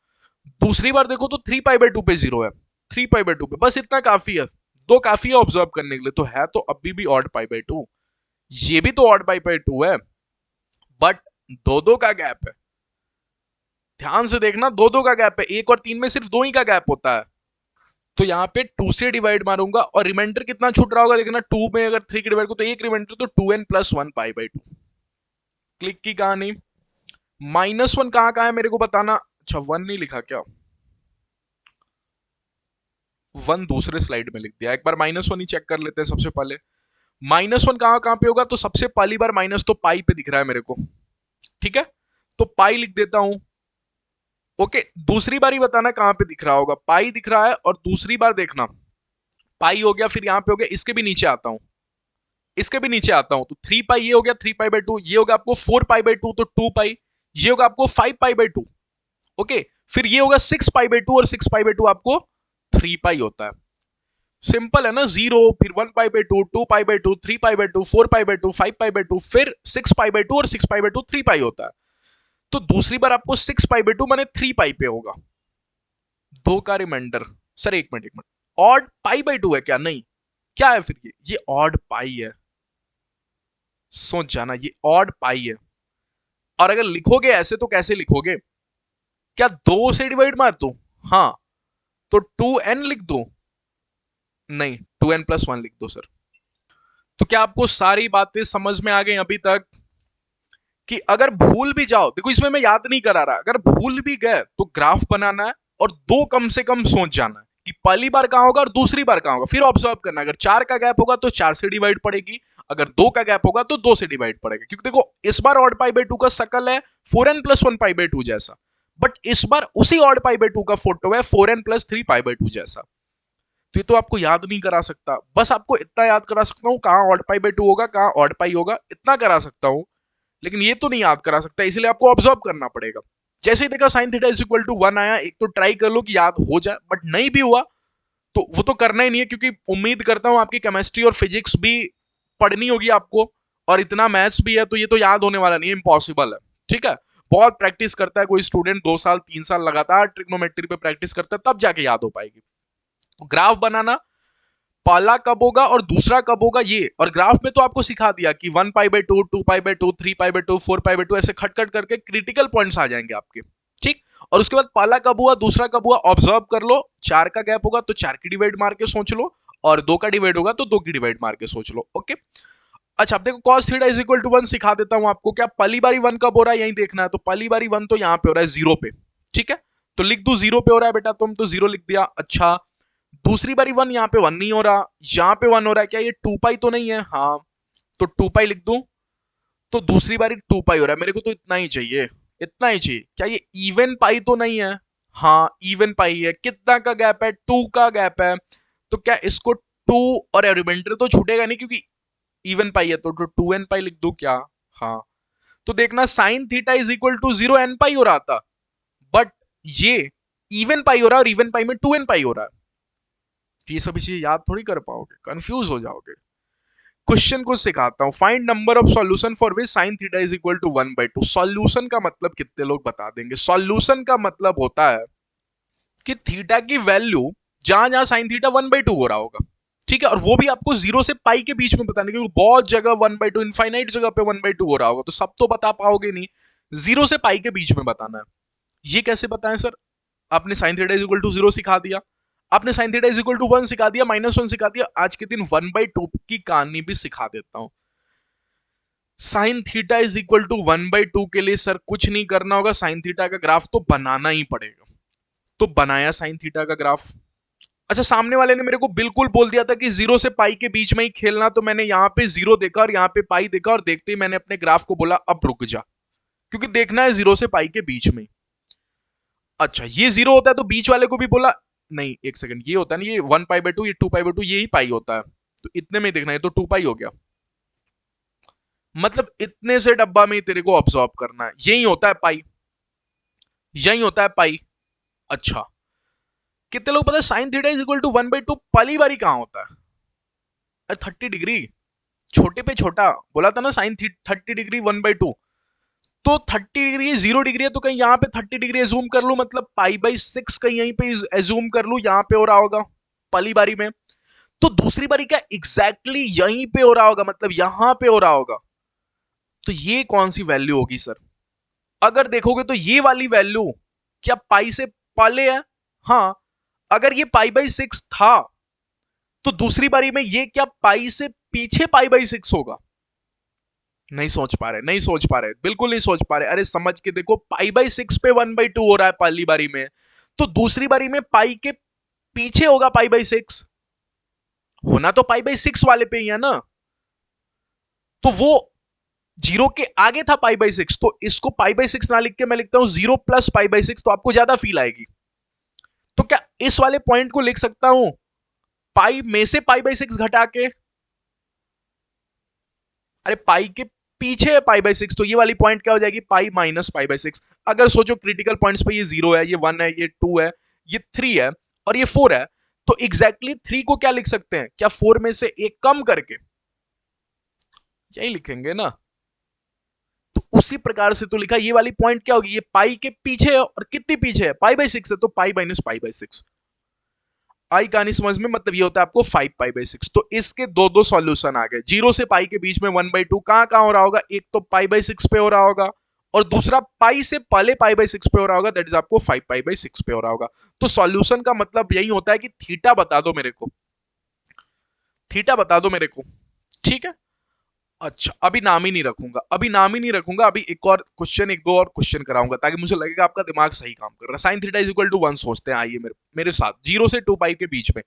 दूसरी बार देखो तो 3π/2 पे 0 है, 3π/2 पे, बस इतना काफी है, दो काफी है ऑब्जर्व करने के लिए। तो है तो अभी भी ऑड π/2, ये भी तो ऑड π/2 है, बट दो का गैप है। ध्यान से देखना, दो का गैप है, 1 और 3 में सिर्फ 2 ही का गैप होता है। तो यहाँ पे 2 से डिवाइड मारूंगा, और रिमाइंडर कितना छूट रहा होगा देखना, 2 में अगर 3 की डिवाइड को तो एक रिमाइंडर, तो 2n + 1 π/2। क्लिक की कहानी। -1 कहां है मेरे को बताना। अच्छा, 1 नहीं लिखा क्या, 1 दूसरे स्लाइड में लिख दिया। एक बार -1 ही चेक कर लेते हैं सबसे पहले। -1 कहां पे होगा, तो सबसे पहली बार माइनस तो पाई पे दिख रहा है मेरे को। ठीक है, तो पाई लिख देता हूं। ओके, दूसरी बार ही बताना कहां पे दिख रहा होगा, पाई दिख रहा है, और दूसरी बार देखना पाई हो गया, फिर यहां पे हो गया, इसके भी नीचे आता हूं, इसके भी नीचे आता हूं, तो 3 पाई ये हो गया, 3π/2, ये होगा आपको 4 π/2, तो 2 पाई, ये होगा आपको 5 π/2। ओके, फिर ये होगा 6 π/2, और 6 π/2 आपको 3 पाई होता है। सिंपल है ना, 0 फिर 1 π/2, 2 π/2, 3 π/2, 4 π/2, 5 π/2, फिर 6 π/2, और 6 π/2 3 पाई होता है। तो दूसरी बार आपको 6 पाई/2 माने 3 पाई पे होगा, 2 का रिमाइंडर। सर एक मिनट ऑड पाई/2 है क्या? नहीं, क्या है फिर? ये ऑड पाई है, सोच जाना, ये ऑड पाई है। और अगर लिखोगे ऐसे तो कैसे लिखोगे? क्या 2 से डिवाइड मार दूं? हाँ, तो 2n लिख दूं? नहीं, 2n+1 लिख दो सर। तो क्या आपको सारी बातें समझ में आ गई अभी तक? कि अगर भूल भी जाओ, देखो इसमें मैं याद नहीं करा रहा, अगर भूल भी गए तो ग्राफ बनाना है और 2 कम से कम सोच जाना है कि पहली बार कहां होगा और दूसरी बार कहां होगा, फिर ऑब्जर्व करना। अगर 4 का गैप होगा तो 4 से डिवाइड पड़ेगी, अगर 2 का गैप होगा तो 2 से डिवाइड पड़ेगा। क्योंकि देखो इस बार ऑड पाई/2 का शकल है 4n+1 पाई/2 जैसा, बट इस बार उसी ऑड पाई/2 का फोटो है 4n+3 पाई/2 जैसा। तो ये तो आपको याद नहीं करा सकता, बस आपको इतना याद करा सकता हूं कहां ऑड पाई/2 होगा, कहां ऑड पाई होगा, इतना करा सकता हूं, लेकिन ये तो नहीं याद करा सकता, इसलिए आपको ऑब्जर्व करना पड़ेगा। जैसे ही देखा sine theta is equal to 1 आया, एक तो ट्राई कर लो कि याद हो जाए, बट नहीं भी हुआ तो वो तो करना ही नहीं है, क्योंकि उम्मीद करता हूं आपकी केमिस्ट्री और फिजिक्स भी पढ़नी होगी आपको, और इतना मैथ्स भी है, तो ये तो याद होने वाला नहीं है, इम्पॉसिबल है। ठीक है, बहुत प्रैक्टिस करता है कोई स्टूडेंट, 2 साल 3 साल लगातार ट्रिग्नोमेट्री पे प्रैक्टिस करता है, तब जाके याद हो पाएगी। तो ग्राफ बनाना पहला कब होगा और दूसरा कब होगा ये, और ग्राफ में तो आपको सिखा दिया कि 1 पाई/2, 2 पाई/2, 3 पाई/2, 4 पाई/2, ऐसे खट खट करके क्रिटिकल पॉइंट्स आ जाएंगे आपके। ठीक, और उसके बाद पहला कब हुआ दूसरा कब हुआ ऑब्जर्व कर लो। 4 का गैप होगा तो 4 की डिवाइड मार के सोच लो, और 2 का डिवाइड होगा तो 2 की डिवाइड मार के सोच लो। ओके, अच्छा अब देखो cos theta is equal to 1 सिखा देता हूं आपको। क्या पहली बारी 1 कब हो रहा है यही देखना है, तो पहली बारी 1 तो यहां पे हो रहा है 0 पे। ठीक है, तो लिख दू 0 पे हो रहा है बेटा, तुम तो 0 लिख दिया। अच्छा, दूसरी बारी 1 यहाँ पे 1 नहीं हो रहा, यहाँ पे 1 हो रहा है, क्या ये 2 पाई तो नहीं है? हाँ, तो 2 पाई लिख दूं, तो दूसरी बारी 2 पाई हो रहा है, मेरे को तो इतना ही चाहिए, इतना ही चाहिए। क्या ये इवन पाई तो नहीं है? हाँ इवन पाई है। कितना का गैप है? 2 का गैप है। तो क्या इसको 2 और रिमाइंडर तो छूटेगा नहीं, क्योंकि इवन पाई है, तो 2n पाई लिख दू क्या? हाँ, तो देखना sine theta is equal to 0n pi हो रहा था, बट ये इवन पाई हो रहा है, और इवन पाई में 2n पाई हो रहा है। ये सभी चीजें याद थोड़ी कर पाओगे, कंफ्यूज हो जाओगे। क्वेश्चन को सिखाता हूं, find number of solution for which sine theta is equal to 1/2। Solution का मतलब कितने लोग बता देंगे? सॉल्यूशन का मतलब होता है कि थीटा की वैल्यू जहां जहां साइन थीटा 1/2 हो रहा होगा, ठीक है, और वो भी आपको 0 से पाई के बीच में बताने, क्योंकि बहुत जगह 1/2 इनफाइनाइट जगह पे 1/2 हो रहा होगा, तो सब तो बता पाओगे नहीं, 0 से पाई के बीच में बताना है। ये कैसे बताएं सर? आपने sine theta is equal to 0 सिखा दिया, आपने sine theta is equal to 1 सिखा दिया, -1 सिखा दिया, आज के दिन 1/2 की कहानी भी सिखा देता हूं। Sine theta is equal to 1/2 के लिए सर कुछ नहीं करना होगा, साइन थीटा का ग्राफ तो बनाना ही पड़ेगा। तो बनाया साइन थीटा का ग्राफ। अच्छा, सामने वाले ने मेरे को बिल्कुल बोल दिया था कि 0 से पाई के बीच में ही खेलना, तो मैंने यहां पे 0 देखा और यहां पे पाई देखा, और देखते ही मैंने अपने ग्राफ को बोला अब रुक जा, क्योंकि देखना है 0 से पाई के बीच में। अच्छा, ये 0 होता है, तो बीच वाले को भी बोला नहीं, एक सेकंड, ये होता है ना, ये 1 पाई/2, ये 2 पाई/2, ये ही पाई होता है, तो इतने में देखना है, तो 2 पाई हो गया। मतलब इतने से डब्बा में ही तेरे को ऑब्जॉर्व करना है, यही होता है पाई, यही होता है पाई। अच्छा, कितने लोग पता है sine theta is equal to 1/2 पहली बारी कहां होता है? अरे 30 डिग्री, छोटे पे छोटा बोला था ना, साइन 30 डिग्री 1/2, तो 30 डिग्री 0 डिग्री है, तो कहीं यहाँ पे 30 डिग्री एज्यूम कर लू, मतलब पाई/6 कहीं यहीं पे एज्यूम कर लू, यहाँ पे हो रहा होगा पहली बारी में। तो दूसरी बारी क्या एग्जैक्टली यहीं पे हो रहा होगा, मतलब यहां पे हो रहा होगा। तो ये कौन सी वैल्यू होगी सर? अगर देखोगे तो ये वाली वैल्यू क्या पाई से पहले है? हाँ, अगर ये पाई/6 था, तो दूसरी बारी में ये क्या पाई से पीछे पाई/6 होगा? नहीं सोच पा रहे, नहीं सोच पा रहे, बिल्कुल नहीं सोच पा रहे। अरे समझ के देखो, पाई/6 पे 1/2 हो रहा है पहली बारी में, तो दूसरी बारी में पाई के पीछे होगा पाई/6, होना तो पाई/6 वाले पे ही है ना, तो वो 0 के आगे था पाई/6, तो इसको पाई/6 ना लिख के मैं लिखता हूं 0 प्लस पाई/6, तो आपको ज्यादा फील आएगी। तो क्या इस वाले पॉइंट को लिख सकता हूं पाई में से पाई/6 घटा के? अरे पाई के पीछे है पाई/6, तो ये वाली पॉइंट क्या हो जाएगी? पाई माइनस पाई/6। अगर सोचो क्रिटिकल पॉइंट्स पे ये 0 है, ये 1 है, ये 2 है, ये 3 है, और ये 4 है, तो एग्जैक्टली 3 को क्या लिख सकते हैं? क्या 4 में से एक कम करके? यही लिखेंगे ना। तो उसी प्रकार से तो लिखा, ये वाली पॉइंट क्या होगी, ये पाई के पीछे है और कितनी पीछे है, पाई बाई 6 है, तो पाई माइनस पाई बाई 6। आई कहानी समझ में, मतलब ये होता है आपको 5 पाई बाई 6। तो इसके दो दो सॉल्यूशन आ गए। जीरो से पाई के बीच में 1/2 कहां कहां हो रहा होगा, एक तो पाई बाई 6 पे हो रहा होगा और दूसरा पाई से पहले पाई बाई 6 पे हो रहा होगा, दैट इज आपको 5 पाई बाई 6 पे हो रहा होगा। तो सॉल्यूशन का मतलब यही होता है कि थीटा बता दो मेरे को, थीटा बता दो मेरे को, ठीक है। अच्छा, अभी नाम ही नहीं रखूंगा, अभी नाम ही नहीं रखूंगा, अभी एक और क्वेश्चन, एक दो और क्वेश्चन कराऊंगा ताकि मुझे लगेगा आपका दिमाग सही काम कर रहा है। Sine theta is equal to 1 सोचते हैं, आइए मेरे साथ। जीरो से 2 पाई के बीच में,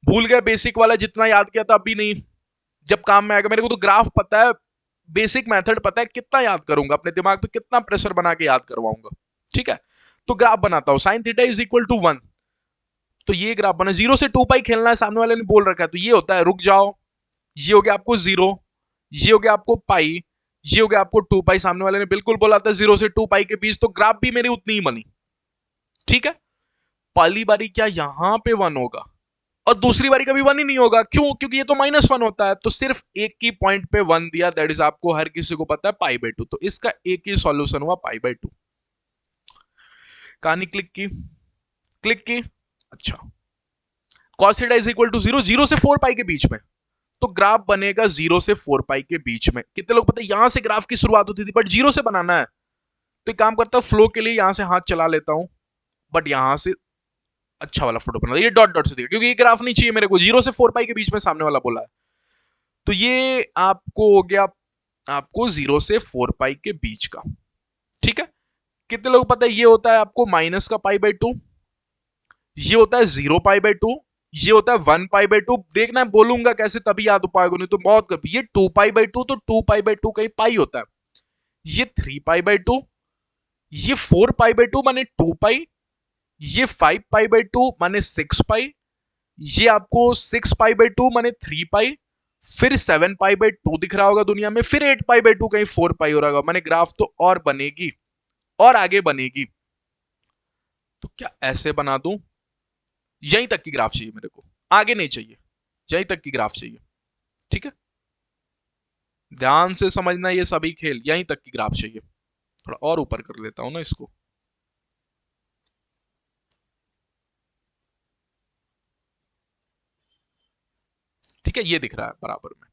भूल गए बेसिक वाला, जितना याद किया था अभी नहीं, जब काम में आएगा। मेरे को तो ग्राफ पता है, बेसिक मेथड पता है, कितना याद करूंगा, अपने दिमाग पे कितना प्रेशर बना के याद करवाऊंगा, ठीक है। तो ग्राफ बनाता हूं, sine theta is equal to 1, तो ये ग्राफ बना, जीरो से 2 पाई खेलना है, सामने वाले ने बोल रखा है, तो ये होता है, रुक जाओ, ये हो गया आपको जीरो, ये हो गया आपको पाई, ये हो गया आपको 2 पाई। सामने वाले ने बिल्कुल बोला था जीरो से 2 पाई के बीच, तो ग्राफ भी मेरी उतनी ही बनी, ठीक है। पहली बारी क्या यहां पे 1 होगा और दूसरी बारी कभी 1 ही नहीं होगा, क्यों, क्योंकि ये तो -1 होता है, तो सिर्फ एक ही पॉइंट पे 1 दिया, दैट इज आपको हर किसी को पता है पाई बाई 2, तो इसका एक ही सॉल्यूशन हुआ पाई बाई 2। कहानी क्लिक की, क्लिक की। अच्छा, cos theta is equal to 0, 0 से 4 पाई के बीच में, तो ग्राफ बनेगा 0 से 4 पाई के बीच में। कितने लोग पता है यहां से ग्राफ की शुरुआत होती थी, बट 0 से बनाना है, तो एक काम करता हूं, फ्लो के लिए यहां से हाथ चला लेता हूं, बट यहां से अच्छा वाला फोटो बना, ये डॉट डॉट से दिखा, क्योंकि ये ग्राफ नहीं चाहिए मेरे को, 0 से 4 पाई के बीच में सामने वाला बोला है, तो ये आपको हो गया आपको 0 से 4 पाई के बीच का, ठीक है। कितने लोग पता है ये होता है आपको माइनस का पाई बाई 2, ये होता है 0 पाई बाई 2, ये होता है 1 पाई बाई 2। देखना है बोलूंगा कैसे, तभी याद हो पाएगा, नहीं तो बहुत कर, ये 2 पाई बाई 2, तो 2 पाई बाई 2 कहीं पाई होता है, ये 3 पाई बाई 2, ये 4 पाई बाई 2 माने 2 पाई, ये 5 पाई बाई 2 माने 6 पाई, ये आपको 6 पाई बाई 2 माने 3 पाई, फिर 7 पाई बाई 2 दिख रहा होगा दुनिया में, फिर 8 पाई बाई 2 कहीं 4 पाई हो रहा होगा, माने ग्राफ तो और बनेगी और आगे बनेगी। तो क्या ऐसे बना दूं, यहीं तक की ग्राफ चाहिए मेरे को, आगे नहीं चाहिए, यहीं तक की ग्राफ चाहिए, ठीक है। ध्यान से समझना ये सभी खेल, यहीं तक की ग्राफ चाहिए। थोड़ा और ऊपर कर लेता हूं ना इसको, ठीक है, ये दिख रहा है बराबर में।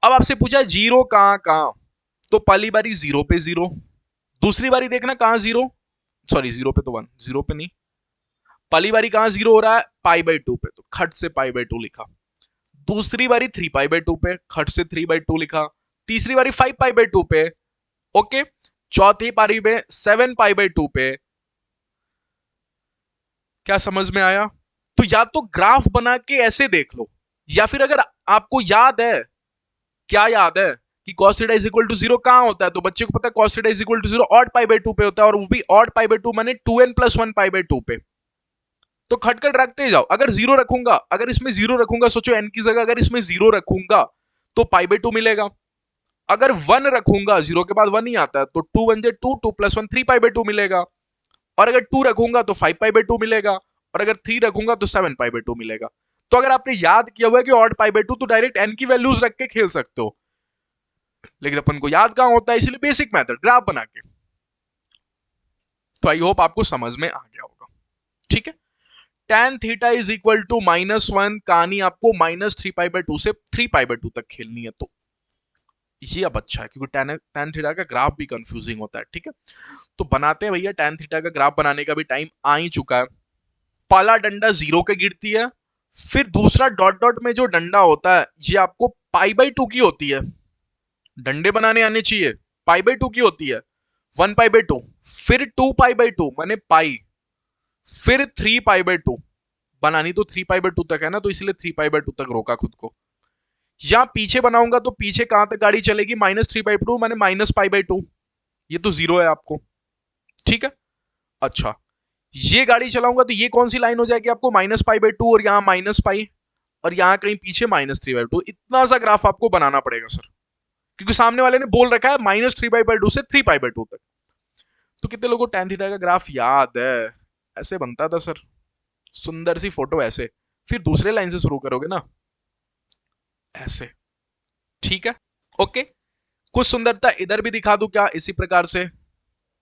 अब आपसे पूछा जीरो कहां कहां, तो पहली बारी 0 पे 0, दूसरी बारी देखना कहां 0, सॉरी 0 पे तो 1, 0 पे नहीं, पहली बारी कहां 0 हो रहा है, पाई बाई 2 पे, तो खट से पाई बाई 2 लिखा। दूसरी बारी 3 पाई बाई 2 पे, खट से 3 बाई 2 लिखा। तीसरी बारी 5 पाई बाई 2 पे, ओके। चौथी पारी में 7 पाई बाई 2 पे। क्या समझ में आया? तो या तो ग्राफ बना के ऐसे देख लो, या फिर अगर आपको याद है, क्या याद है कि cos theta is equal to 0 कहां होता है, तो बच्चे को पता है cos theta is equal to 0 odd pi by 2 पे होता है, और वो भी ऑड पाई बाई 2 माने 2n प्लस 1 पाई बाई 2 पे। तो खटखट रखते जाओ, अगर 0 रखूंगा, अगर इसमें 0 रखूंगा, सोचो n की जगह अगर इसमें 0 रखूंगा तो पाई बाई 2 मिलेगा। अगर 1 रखूंगा, 0 के बाद 1 ही आता है, तो 2 1 जे 2, 2 प्लस 1 3 पाई बाई 2 मिलेगा। और अगर 2 रखूंगा तो 5 पाई बाई 2 मिलेगा, और अगर 3 रखूंगा तो 7 पाई बाई 2 मिलेगा। तो अगर आपने याद किया हुआ है कि ऑड पाई बाई 2, तो डायरेक्ट n की वैल्यूज रख के खेल सकते हो, लेकिन अपन को याद कहां होता है, इसलिए बेसिक मेथड ग्राफ बना के। तो आई होप आपको समझ में आ गया होगा, ठीक है। tan theta is equal to -1, कहानी आपको -3 पाई बाई 2 से 3 पाई बाई 2 तक खेलनी है, तो ये अब अच्छा है, क्योंकि tan थीटा का ग्राफ भी कंफ्यूजिंग होता है, ठीक है। तो बनाते हैं भैया, tan थीटा का ग्राफ बनाने का भी टाइम आ ही चुका है। पहला डंडा 0 के गिरती है, फिर दूसरा डॉट डॉट में जो डंडा होता है, ये आपको पाई बाई 2 की होती है, डंडे बनाने आने चाहिए, पाई बाई 2 की होती है, 1 पाई बाई 2, फिर 2 पाई बाई 2 माने पाई, फिर 3 पाई बाई 2, बनानी तो 3 पाई बाई 2 तक है ना, तो इसलिए 3 पाई बाई 2 तक रोका खुद को। या पीछे बनाऊंगा तो पीछे कहां तक गाड़ी चलेगी, -3 बाई 2 माने माइनस पाई बाई 2, ये तो 0 है आपको, ठीक है। अच्छा, ये गाड़ी चलाऊंगा तो ये कौन सी लाइन हो जाएगी आपको, माइनस पाई बाई 2, और यहां माइनस पाई, और यहां कहीं पीछे -3 बाई 2। इतना सा ग्राफ आपको बनाना पड़ेगा सर, क्योंकि सामने वाले ने बोल रखा है -3 पाई बाई 2 से 3 पाई बाई 2 तक। तो कितने लोगों को tan थीटा का ग्राफ याद है? ऐसे बनता था सर, सुंदर सी फोटो ऐसे, फिर दूसरे लाइन से शुरू करोगे ना, ऐसे, ठीक है, ओके। कुछ सुंदरता इधर भी दिखा दूं क्या इसी प्रकार से,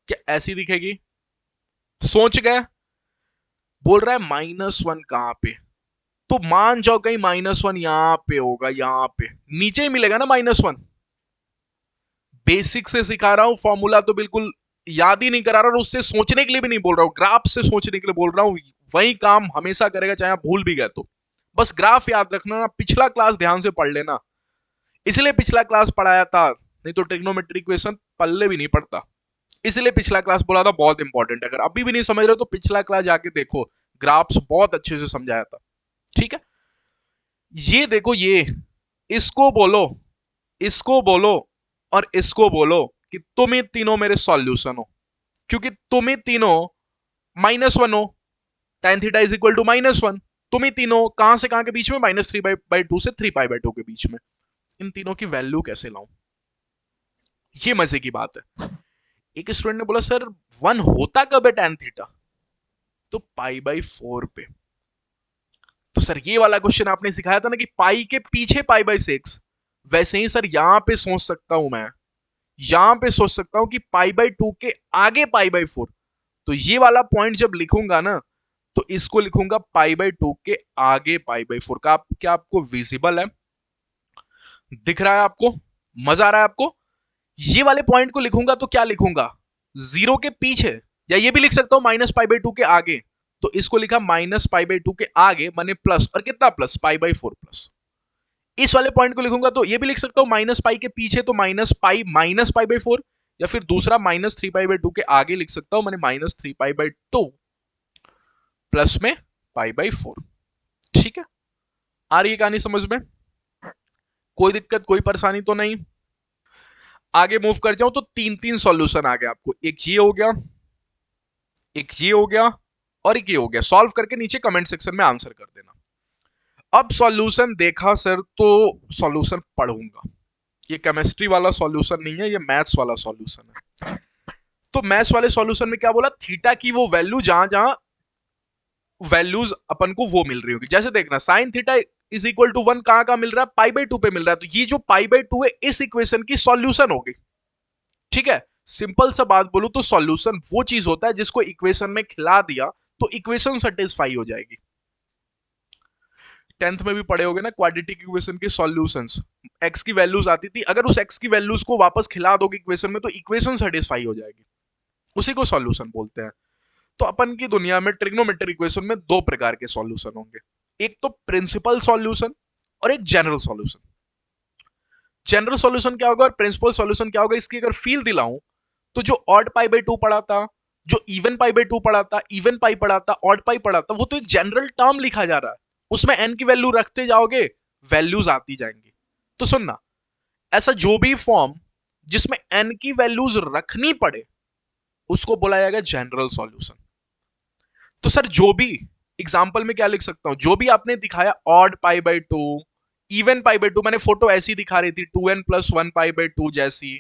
क्या ऐसी दिखेगी? सोच गए? बोल रहा है -1 कहां पे, तो मान जाओ कहीं -1 यहां पे होगा, यहां पे नीचे ही मिलेगा ना -1। बेसिक से सिखा रहा हूं, फॉर्मूला तो बिल्कुल याद ही नहीं करा रहा, और उससे सोचने के लिए भी नहीं बोल रहा हूं, ग्राफ से सोचने के लिए बोल रहा हूं। वही काम हमेशा करेगा चाहे आप भूल भी गए तो। बस ग्राफ याद रखना ना, पिछला क्लास ध्यान से पढ़ लेना, इसलिए पिछला क्लास पढ़ाया था, नहीं तो ट्रिग्नोमेट्री इक्वेशन पल्ले भी नहीं पड़ता। इसलिए पिछला क्लास बोला था बहुत इंपॉर्टेंट है, अगर अभी भी नहीं समझ रहे हो तो पिछला क्लास जाके देखो, ग्राफ्स बहुत अच्छे से समझाया था। ठीक है, ये देखो, ये इसको बोलो, इसको बोलो और इसको बोलो कि तुम ही तीनों मेरे सॉल्यूशन हो, क्योंकि तुम ही तीनों -1 हो, tan theta is equal to -1। तुम ही तीनों कहां से कहां के बीच में, -3/2 से 3π/2 के बीच में। इन तीनों की वैल्यू कैसे लाऊं, ये मजे की बात है। एक स्टूडेंट ने बोला सर 1 होता कब है tan थीटा, तो π/4 पे। तो सर ये वाला क्वेश्चन आपने सिखाया था ना कि पाई के पीछे π/6, वैसे ही सर यहां पे सोच सकता हूं मैं, यहां पे सोच सकता हूं कि π/2 के आगे π/4। तो ये वाला पॉइंट जब लिखूंगा ना, तो इसको लिखूंगा π/2 के आगे π/4 का। क्या आपको विजिबल है, दिख रहा है आपको, मजा आ रहा है आपको? ये वाले पॉइंट को लिखूंगा तो क्या लिखूंगा, 0 के पीछे, या ये भी लिख सकता हूं -π/2 के आगे। तो इसको लिखा -π/2 के आगे माने प्लस, और कितना प्लस, π/4 प्लस। इस वाले पॉइंट को लिखूंगा तो ये भी लिख सकता हूं -π के पीछे, तो -π/4, या फिर दूसरा -3π/2 के आगे लिख सकता हूं, माने -3π/2 प्लस में π/4। ठीक है, आ रही है कहानी समझ में? कोई दिक्कत, कोई परेशानी तो नहीं? आगे मूव कर जाऊं तो 3 सॉल्यूशन आ गए आपको, एक ये हो गया, एक ये हो गया, और एक ये हो गया। सॉल्व करके नीचे कमेंट सेक्शन में आंसर कर देना। अब सॉल्यूशन देखा सर तो सॉल्यूशन पढ़ूंगा, ये केमिस्ट्री वाला सॉल्यूशन नहीं है, ये मैथ्स वाला सॉल्यूशन है। तो मैथ्स वाले सॉल्यूशन में क्या बोला, थीटा की वो वैल्यू जहां जहां वैल्यूज अपन को वो मिल रही होगी। जैसे देखना sine theta is equal to 1 कहां मिल रहा है, π/2 पे मिल रहा है, तो ये जो π/2 है इस इक्वेशन की सॉल्यूशन होगी। ठीक है, सिंपल सा बात बोलूं तो सॉल्यूशन वो चीज होता है जिसको इक्वेशन में खिला दिया तो इक्वेशन सेटिस्फाई हो जाएगी। 10th में भी पढ़े होगे ना क्वाड्रेटिक इक्वेशन के सॉल्यूशंस, एक्स की वैल्यूज आती थी, अगर उस एक्स की वैल्यूज को वापस खिला दोगे इक्वेशन में तो इक्वेशन सेटिस्फाई हो जाएगी, उसी को सॉल्यूशन बोलते हैं। तो अपन की दुनिया में ट्रिग्नोमेट्रिक इक्वेशन में 2 प्रकार के सॉल्यूशन होंगे, एक तो प्रिंसिपल सॉल्यूशन और एक जनरल सॉल्यूशन। जनरल सॉल्यूशन क्या होगा और प्रिंसिपल सॉल्यूशन क्या होगा, इसकी अगर फील दिलाऊं तो जो ऑड π/2 पढ़ा था, जो इवन π/2 पढ़ा था, इवन पाई पढ़ा था, ऑड पाई पढ़ा था, वो तो एक जनरल टर्म लिखा जा रहा है, उसमें n की वैल्यू रखते जाओगे वैल्यूज आती जाएंगी। तो सुनना, ऐसा जो भी फॉर्म जिसमें n की वैल्यूज रखनी पड़े उसको बोला जाएगा जनरल सॉल्यूशन। तो सर जो भी एग्जांपल में क्या लिख सकता हूं, जो भी आपने दिखाया ऑड π/2, इवन π/2, मैंने फोटो ऐसी दिखा रही थी 2n + 1 π/2 जैसी,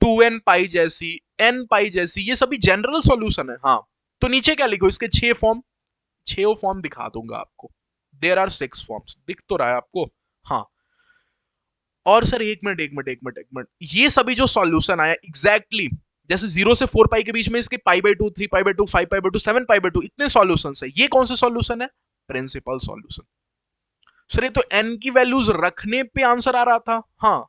2n पाई जैसी, n पाई जैसी, ये सभी जनरल सॉल्यूशन है। हाँ, तो नीचे क्या लिखो, इसके 6 फॉर्म, 6 फॉर्म दिखा दूंगा आपको। देयर आर 6 फॉर्म्स, दिख तो रहा है आपको? हाँ। और सर एक मिनट, ये सभी जो सॉल्यूशन आया एग्जैक्टली जैसे 0 से 4 पाई के बीच में इसके π/2, 3π/2, 5π/2, 7π/2 इतने सॉल्यूशन है, ये कौन से सॉल्यूशन है, प्रिंसिपल सॉल्यूशन। सर ये तो n की वैल्यूज रखने पे आंसर आ रहा था। हाँ,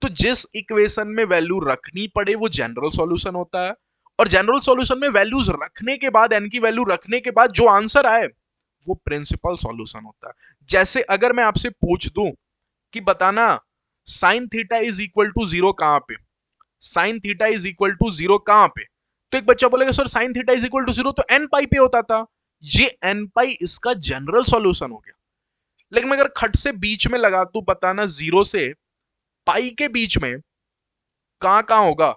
तो जिस इक्वेशन में वैल्यू रखनी पड़े वो जनरल सॉल्यूशन होता है, और जनरल सॉल्यूशन में वैल्यूज रखने के बाद, n की वैल्यू रखने के बाद जो आंसर आए वो प्रिंसिपल सॉल्यूशन होता है। जैसे अगर मैं आपसे पूछ दूं कि बताना sine theta is equal to 0 कहां पे, sine theta is equal to 0 कहां पे, तो एक बच्चा बोलेगा sir sine theta is equal to 0 तो n पाई पे होता था, ये n पाई इसका जनरल सॉल्यूशन हो गया। लेकिन मैं अगर खट से बीच में लगा दूं, बताना 0 से पाई के बीच में कहां होगा,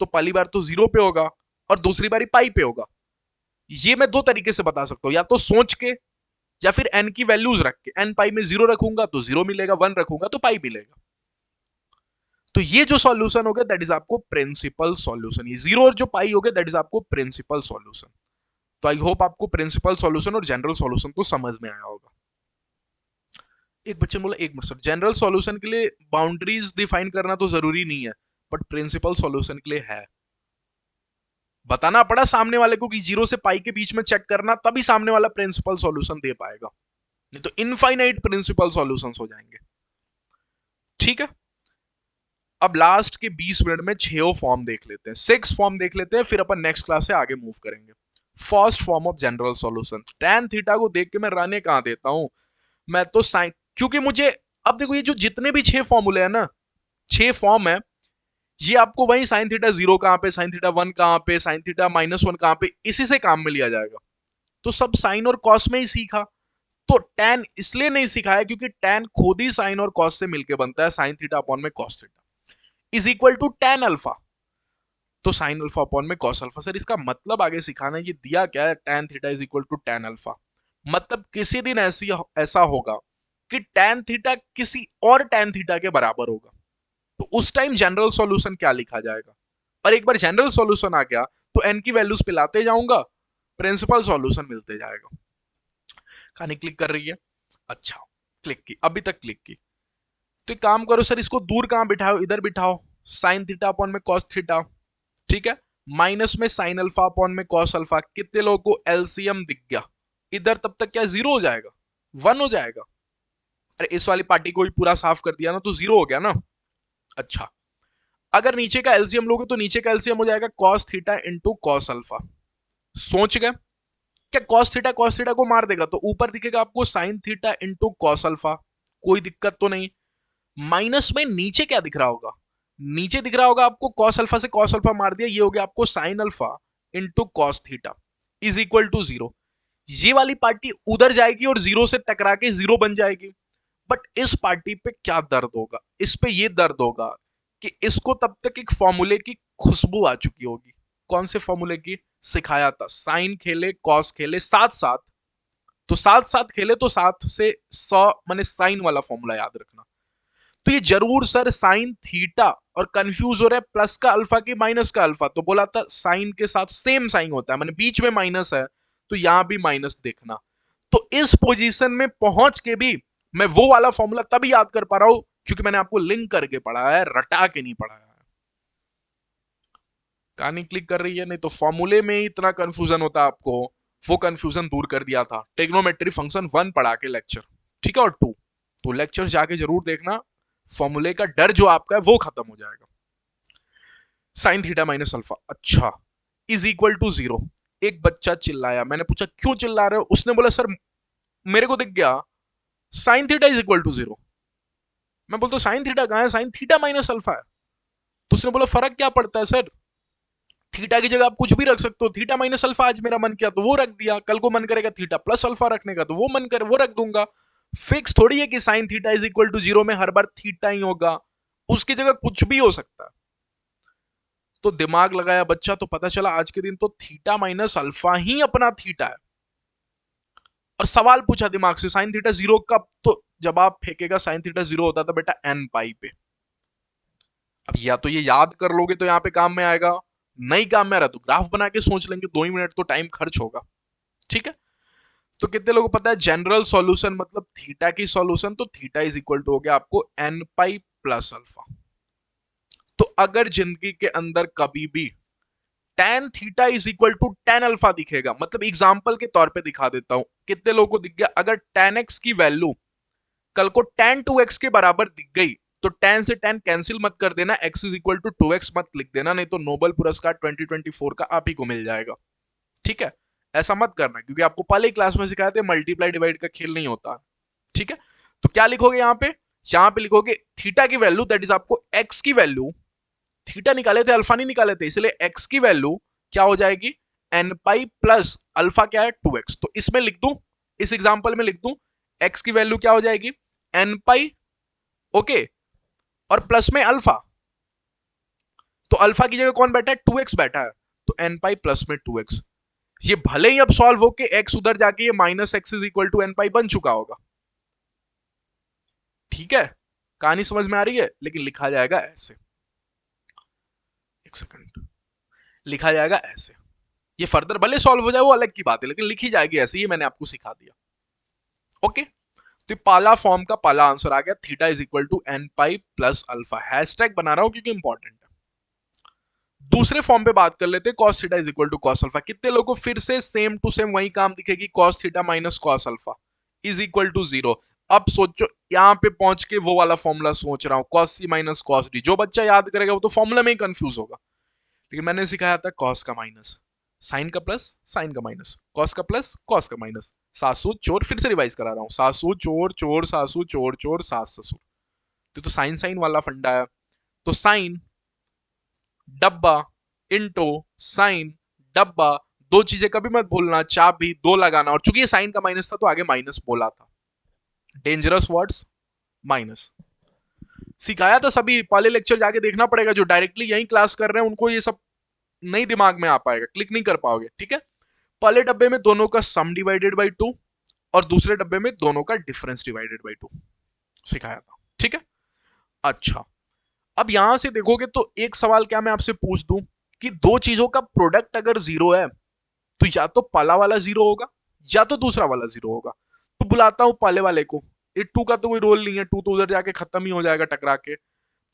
तो पहली बार तो 0 पे होगा और दूसरी बारी पाई पे होगा। ये मैं 2 तरीके से बता सकता हूं, या तो सोच के या फिर n की वैल्यूज रख के। n पाई में 0 रखूंगा तो 0 मिलेगा, 1 रखूंगा तो पाई मिलेगा। तो ये जो सॉल्यूशन हो गया दैट इज आपको प्रिंसिपल सॉल्यूशन, ये 0 और जो पाई हो गया दैट इज आपको प्रिंसिपल सॉल्यूशन। तो आई होप आपको प्रिंसिपल सॉल्यूशन और जनरल सॉल्यूशन तो समझ में आया होगा। एक बच्चे ने बोला एक मिनट सर, जनरल सॉल्यूशन के लिए बाउंड्रीज डिफाइन करना तो जरूरी नहीं है। बट प्रिंसिपल सॉल्यूशन के लिए है। बताना पड़ा सामने वाले को कि 0 से पाई के बीच में चेक करना, तभी सामने वाला प्रिंसिपल सॉल्यूशन दे पाएगा, नहीं तो इनफाइनाइट प्रिंसिपल सॉल्यूशंस हो जाएंगे। ठीक है, अब लास्ट के 20 मिनट में 6 फॉर्म देख लेते हैं, 6 फॉर्म देख लेते हैं, फिर अपन नेक्स्ट क्लास से आगे मूव करेंगे। First form of general solution, tan theta को देख के मैं रहने कहां देता हूं, मैं तो साइन, क्योंकि मुझे अब देखो ये जो जितने भी 6 फॉर्मूले हैं ना, 6 फॉर्म है, ये आपको वही साइन थीटा 0 कहां पे, साइन थीटा 1 कहां पे, साइन थीटा -1 कहां पे, इसी से काम में लिया जाएगा। तो सब साइन और कॉस में ही सीखा, तो tan इसलिए नहीं सिखाया क्योंकि tan खुद ही साइन और कॉस से मिलकर बनता है, साइन थीटा अपॉन में cos theta is equal to tan alpha, तो साइन अल्फा अपॉन में कॉस अल्फा। सर इसका मतलब आगे सिखाना, ये दिया क्या है, tan theta is equal to tan alpha, मतलब किसी दिन ऐसा होगा कि tan थीटा किसी और tan थीटा के बराबर होगा, तो उस टाइम जनरल सॉल्यूशन क्या लिखा जाएगा, और एक बार जनरल सॉल्यूशन आ गया तो n की वैल्यूज पिलाते जाऊंगा, प्रिंसिपल सॉल्यूशन मिलते जाएगा। कहानी क्लिक कर रही है? अच्छा, क्लिक की, अभी तक क्लिक की, तो एक काम करो सर, इसको दूर कहां बिठाओ, इधर बिठाओ, साइन थीटा अपॉन में कॉस थीटा, ठीक है, माइनस में साइन अल्फा अपॉन में कॉस अल्फा, कितने लोगों को एलसीएम दिख गया, इधर तब तक क्या 0 हो जाएगा, 1 हो जाएगा, अरे इस वाली पार्टी को भी पूरा साफ कर दिया ना, तो 0 हो गया ना। अच्छा, अगर नीचे का एलसीएम लोगे तो नीचे का एलसीएम हो जाएगा cos theta into cos alpha, सोच गए क्या कॉस थीटा को मार देगा, तो ऊपर दिखेगा आपको sine theta into cos alpha, कोई दिक्कत तो नहीं। माइनस में नीचे क्या दिख रहा होगा, नीचे दिख रहा होगा आपको कॉस अल्फा से कॉस अल्फा मार दिया, ये हो गया आपको sine alpha into cos theta is equal to 0। ये वाली पार्टी उधर जाएगी और 0 से टकरा के 0 बन जाएगी, बट इस पार्टी पे क्या दर्द होगा, इस पे ये दर्द होगा कि इसको तब तक एक फॉर्मूले की खुशबू आ चुकी होगी। कौन से फॉर्मूले की? सिखाया था, साइन खेले कॉस खेले साथ साथ, तो साथ साथ खेले तो साथ से माने साइन वाला फॉर्मूला याद रखना। तो ये जरूर सर साइन थीटा, और कंफ्यूज हो रहा है प्लस का अल्फा की माइनस का अल्फा, तो बोला था साइन के साथ सेम साइन होता है, मैंने बीच में माइनस है तो यहां भी माइनस देखना। तो इस पोजीशन में पहुंच के भी मैं वो वाला फॉर्मूला तभी याद कर पा रहा हूं क्योंकि मैंने आपको लिंक करके पढ़ाया है, रटा के नहीं पढ़ाया है। कहानी क्लिक कर रही है? नहीं तो फॉर्मूले में इतना कंफ्यूजन होता आपको, वो कंफ्यूजन दूर कर दिया था ट्रिग्नोमेट्री फंक्शन 1 पढ़ा के लेक्चर, ठीक है, और 2, तो लेक्चर जाके जरूर देखना, फॉर्मूले का डर जो आपका है वो खत्म हो जाएगा। साइन थीटा माइनस अल्फा, अच्छा, इज इक्वल टू 0। एक बच्चा चिल्लाया, मैंने पूछा क्यों चिल्ला रहे हो, उसने बोला सर मेरे को दिख गया sine theta is equal to 0। मैं बोलता साइन थीटा कहां है, साइन थीटा माइनस अल्फा है, तो उसने बोला फर्क क्या पड़ता है सर, थीटा की जगह आप कुछ भी रख सकते हो, थीटा माइनस अल्फा आज मेरा मन किया तो वो रख दिया, कल को मन करेगा थीटा प्लस अल्फा रखने का तो वो मन करे वो रख दूंगा, फिक्स थोड़ी है कि sine theta is equal to 0 में हर बार थीटा ही होगा, उसकी जगह कुछ भी हो सकता है। तो दिमाग लगाया बच्चा, तो पता चला आज के दिन तो थीटा माइनस अल्फा ही अपना थीटा है, और सवाल पूछा दिमाग से साइन थीटा 0 कब, तो जवाब फेंकेगा साइन थीटा 0 होता था बेटा एन पाई पे। अब या तो ये याद कर लोगे तो यहां पे काम में आएगा, नहीं काम में आ रहा तो ग्राफ बना के सोच लेंगे, 2 ही मिनट तो टाइम खर्च होगा, ठीक है। तो कितने लोगों को पता है जनरल सॉल्यूशन मतलब थीटा की सॉल्यूशन, तो थीटा इज इक्वल टू हो गया आपको एन पाई प्लस अल्फा। तो अगर जिंदगी के अंदर कभी भी tan theta is equal to tan alpha दिखेगा, मतलब एग्जांपल के तौर पे दिखा देता हूं, कितने लोगों को दिख गया, अगर tan x की वैल्यू कल को tan 2x के बराबर दिख गई तो tan से tan कैंसिल मत कर देना, x is equal to 2x मत लिख देना, नहीं तो नोबेल पुरस्कार 2024 का आप ही को मिल जाएगा, ठीक है। ऐसा मत करना क्योंकि आपको पहले क्लास में सिखाया था मल्टीप्लाई डिवाइड का खेल नहीं होता, ठीक है। तो क्या लिखोगे यहां पे लिखोगे थीटा की वैल्यू, दैट इज आपको x की वैल्यू, थीटा निकाले थे अल्फा नहीं निकाले थे, इसलिए x की वैल्यू क्या हो जाएगी एन पाई प्लस अल्फा क्या है 2x, तो इसमें लिख दूं, इस एग्जांपल में लिख दूं x की वैल्यू क्या हो जाएगी एन पाई, ओके, और प्लस में अल्फा, तो अल्फा की जगह कौन बैठा है 2x बैठा है, तो एन पाई प्लस में 2x। ये भले ही अब सॉल्व होके x उधर जाके ये minus x is equal to n pi बन चुका होगा, ठीक है, कहानी समझ में आ रही है, लेकिन लिखा जाएगा ऐसे, एक सेकंड, लिखा जाएगा ऐसे, ये फर्दर भले सॉल्व हो जाए वो अलग की बात है, लेकिन लिखी जाएगी ऐसे, ये मैंने आपको सिखा दिया, ओके। तो पहला फॉर्म का पहला आंसर आ गया, theta is equal to n pi plus alpha, hashtag बना रहा हूं क्योंकि इंपॉर्टेंट है, दूसरे फॉर्म पे बात कर लेते हैं, cos theta is equal to cos alpha. कितने लोगों को फिर से सेम टू सेम वही काम दिखेगी, cos theta minus cos alpha is equal to 0। अब सोचो यहां पे पहुंच के वो वाला फॉर्मूला सोच रहा हूं, cos c minus cos d। जो बच्चा याद करेगा वो तो फॉर्मूला में ही कंफ्यूज होगा, लेकिन मैंने सिखाया था cos का माइनस, साइन का प्लस, साइन का माइनस, cos का प्लस, cos का माइनस, सासू चोर, फिर से रिवाइज करा रहा हूं, सासू चोर चोर सासू चोर चोर सास ससुर। तो साइन साइन वाला फंडा है, तो साइन डब्बा इंटो साइन डब्बा, दो चीजें कभी मत भूलना, चाप भी दो लगाना, और चूंकि ये साइन का माइनस था तो आगे माइनस बोला था, डेंजरस वर्ड्स माइनस सिखाया था। सभी पहले लेक्चर जाके देखना पड़ेगा, जो डायरेक्टली यही क्लास कर रहे हैं उनको ये सब नहीं दिमाग में आ पाएगा, क्लिक नहीं कर पाओगे, ठीक है। पहले डब्बे में दोनों का सम डिवाइडेड बाई 2 और दूसरे डब्बे में दोनों का डिफरेंस डिवाइडेड बाई 2 सिखाया था, ठीक है। अच्छा, अब यहां से देखोगे तो एक सवाल क्या मैं आपसे पूछ दूं कि दो चीजों का प्रोडक्ट अगर जीरो है तो या तो पहला वाला जीरो होगा या तो दूसरा वाला जीरो होगा। तो बुलाता हूं पहले वाले को, ये टू का तो कोई रोल नहीं है, टू तो उधर जाके खत्म ही हो जाएगा टकरा के।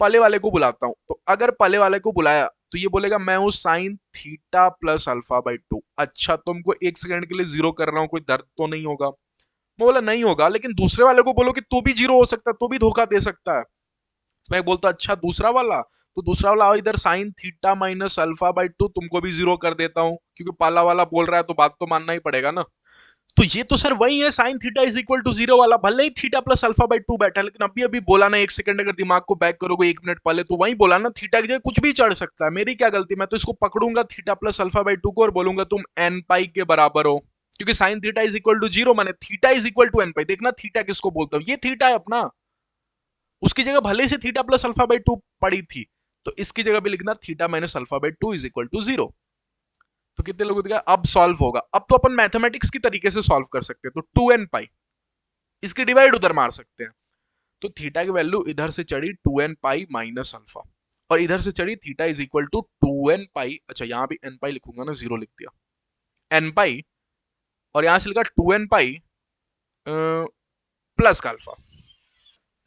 पहले वाले को बुलाता हूं, तो अगर पहले वाले को बुलाया तो ये बोलेगा मैं हूं sine theta plus alpha by 2। अच्छा, तुमको एक सेकंड के लिए जीरो कर रहा हूं, कोई दर्द तो नहीं होगा? मैं बोला नहीं होगा, लेकिन दूसरे वाले को बोलो कि तू भी जीरो हो सकता है, तो भी धोखा दे सकता है। मैं बोलता अच्छा दूसरा वाला, तो दूसरा वाला इधर sign theta minus alpha by 2 तुमको भी जीरो कर देता हूं, क्योंकि पाला वाला बोल रहा है तो बात तो मानना ही पड़ेगा ना। तो ये तो सर वही है sine theta is equal to 0 वाला, भले ही थीटा प्लस अल्फा बाई 2 बैठा है, लेकिन अभी अभी बोला ना, एक सेकंड अगर दिमाग को बैक करोगे एक मिनट पहले तो वही बोला ना, थीटा की जगह कुछ भी चढ़ सकता है, मेरी क्या गलती। मैं तो इसको पकड़ूंगा थीटा प्लस अल्फा बाई 2 को और बोलूंगा तुम एन पाई के बराबर हो, क्योंकि sine theta is equal to 0 माने theta is equal to n pi. देखना थीटा किसको बोलता हूं, ये थीटा है अपना, उसकी जगह भले से थीटा प्लस अल्फा बाई 2 पड़ी थी, तो इसकी जगह भी लिखना theta minus alpha by 2 is equal to 0। तो कितने लोगों को अब सॉल्व होगा? अब तो अपन मैथमेटिक्स की तरीके से सॉल्व कर सकते हैं, तो 2n पाई, इसकी डिवाइड उधर मार सकते हैं। तो थीटा की वैल्यू इधर से चढ़ी 2n पाई माइनस अल्फा, और इधर से चढ़ी theta is equal to 2n pi. अच्छा, यहां भी n पाई लिखूंगा ना, जीरो लिख दिया, n पाई, और यहां से लिखा 2n पाई प्लस का अल्फा।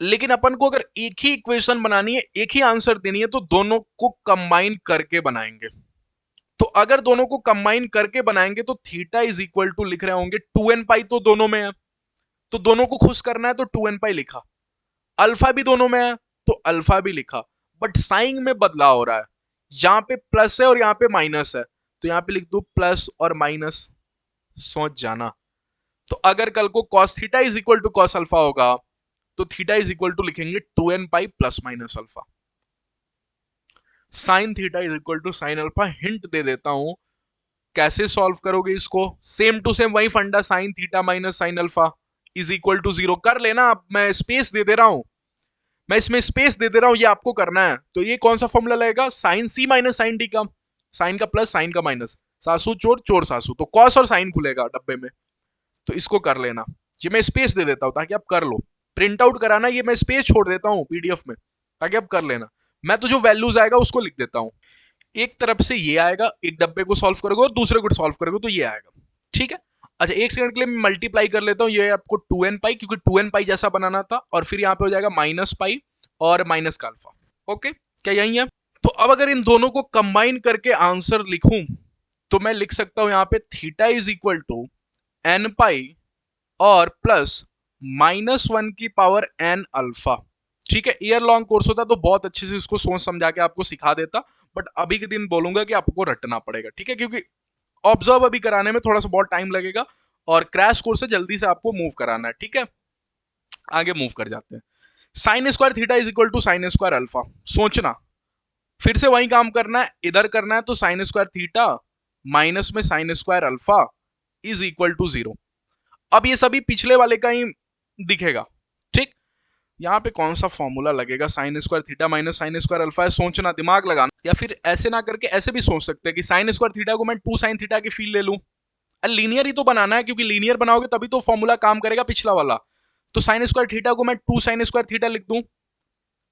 लेकिन अपन को अगर एक ही इक्वेशन बनानी है, एक ही आंसर देनी है, तो दोनों को कंबाइन करके बनाएंगे। तो अगर दोनों को कंबाइन करके बनाएंगे तो थीटा इज इक्वल टू लिख रहे होंगे 2n पाई, तो दोनों में है, तो दोनों को खुश करना है तो 2n पाई लिखा, अल्फा भी दोनों में है तो अल्फा भी लिखा, बट साइन में बदलाव हो रहा है, यहां पे प्लस है और यहां पे माइनस है, तो यहां पे लिख दो प्लस और माइनस, सोच जाना। तो अगर कल को cos theta is equal to cos alpha होगा तो थीटा इज इक्वल टू लिखेंगे 2n pi plus minus alpha. Sine theta is equal to sine alpha, hint दे देता हूं कैसे सॉल्व करोगे इसको, सेम टू सेम वही फंडा, sine theta minus sine alpha is equal to 0 कर लेना। अब मैं स्पेस दे दे रहा हूं, मैं इसमें स्पेस दे दे रहा हूं, ये आपको करना है। तो ये कौन सा फॉर्मूला लगेगा, साइन सी माइनस साइन डी का, साइन का प्लस साइन का माइनस, सासू चोर चोर सासू, तो कॉस और साइन खुलेगा डब्बे में, तो इसको कर लेना। ये मैं स्पेस दे देता हूं ताकि आप कर लो, प्रिंट आउट कराना, ये मैं स्पेस छोड़ देता हूं पीडीएफ में ताकि आप कर लेना। मैं तो जो वैल्यूज आएगा उसको लिख देता हूं, एक तरफ से ये आएगा, एक डब्बे को सॉल्व करोगे और दूसरे को सॉल्व करोगे तो ये आएगा, ठीक है। अच्छा, एक सेकंड के लिए मैं मल्टीप्लाई कर लेता हूं, ये आपको 2n पाई, क्योंकि 2n पाई जैसा बनाना था, और फिर यहां पे हो जाएगा माइनस पाई और माइनस का अल्फा। ओके, क्या यही है? तो अब अगर इन दोनों को कंबाइन करके आंसर लिखूं तो मैं लिख सकता हूं यहां पे theta is equal to n pi और प्लस -1 की पावर एन अल्फा, ठीक है। ईयर लॉन्ग कोर्स होता तो बहुत अच्छे से इसको सोच समझा के आपको सिखा देता, बट अभी के दिन बोलूंगा कि आपको रटना पड़ेगा, ठीक है, क्योंकि ऑब्जर्व अभी कराने में थोड़ा सा बहुत टाइम लगेगा और क्रैश कोर्स से जल्दी से आपको मूव कराना है, ठीक है। आगे मूव कर जाते हैं। Sine square theta is equal to sine square alpha, सोचना फिर से वही काम करना है, इधर करना है, तो साइन स्क्वायर थीटा माइनस में sine square alpha is equal to 0। अब ये सभी पिछले वाले का ही दिखेगा, ठीक। यहाँ पे कौन सा फॉर्मूला लगेगा, sign square theta minus sign square alpha है, सोचना, दिमाग लगाना, या फिर ऐसे ना करके ऐसे भी सोच सकते हैं कि साइन स्क्वायर थीटा को मैं 2 साइन थीटा की फील ले लूं। लीनियर ही तो बनाना है, क्योंकि लीनियर बनाओगे तभी तो फॉर्मूला काम करेगा पिछला वाला। तो साइन स्क्वायर थीटा को मैं 2 साइन स्क्वायर थीटा लिख दूं,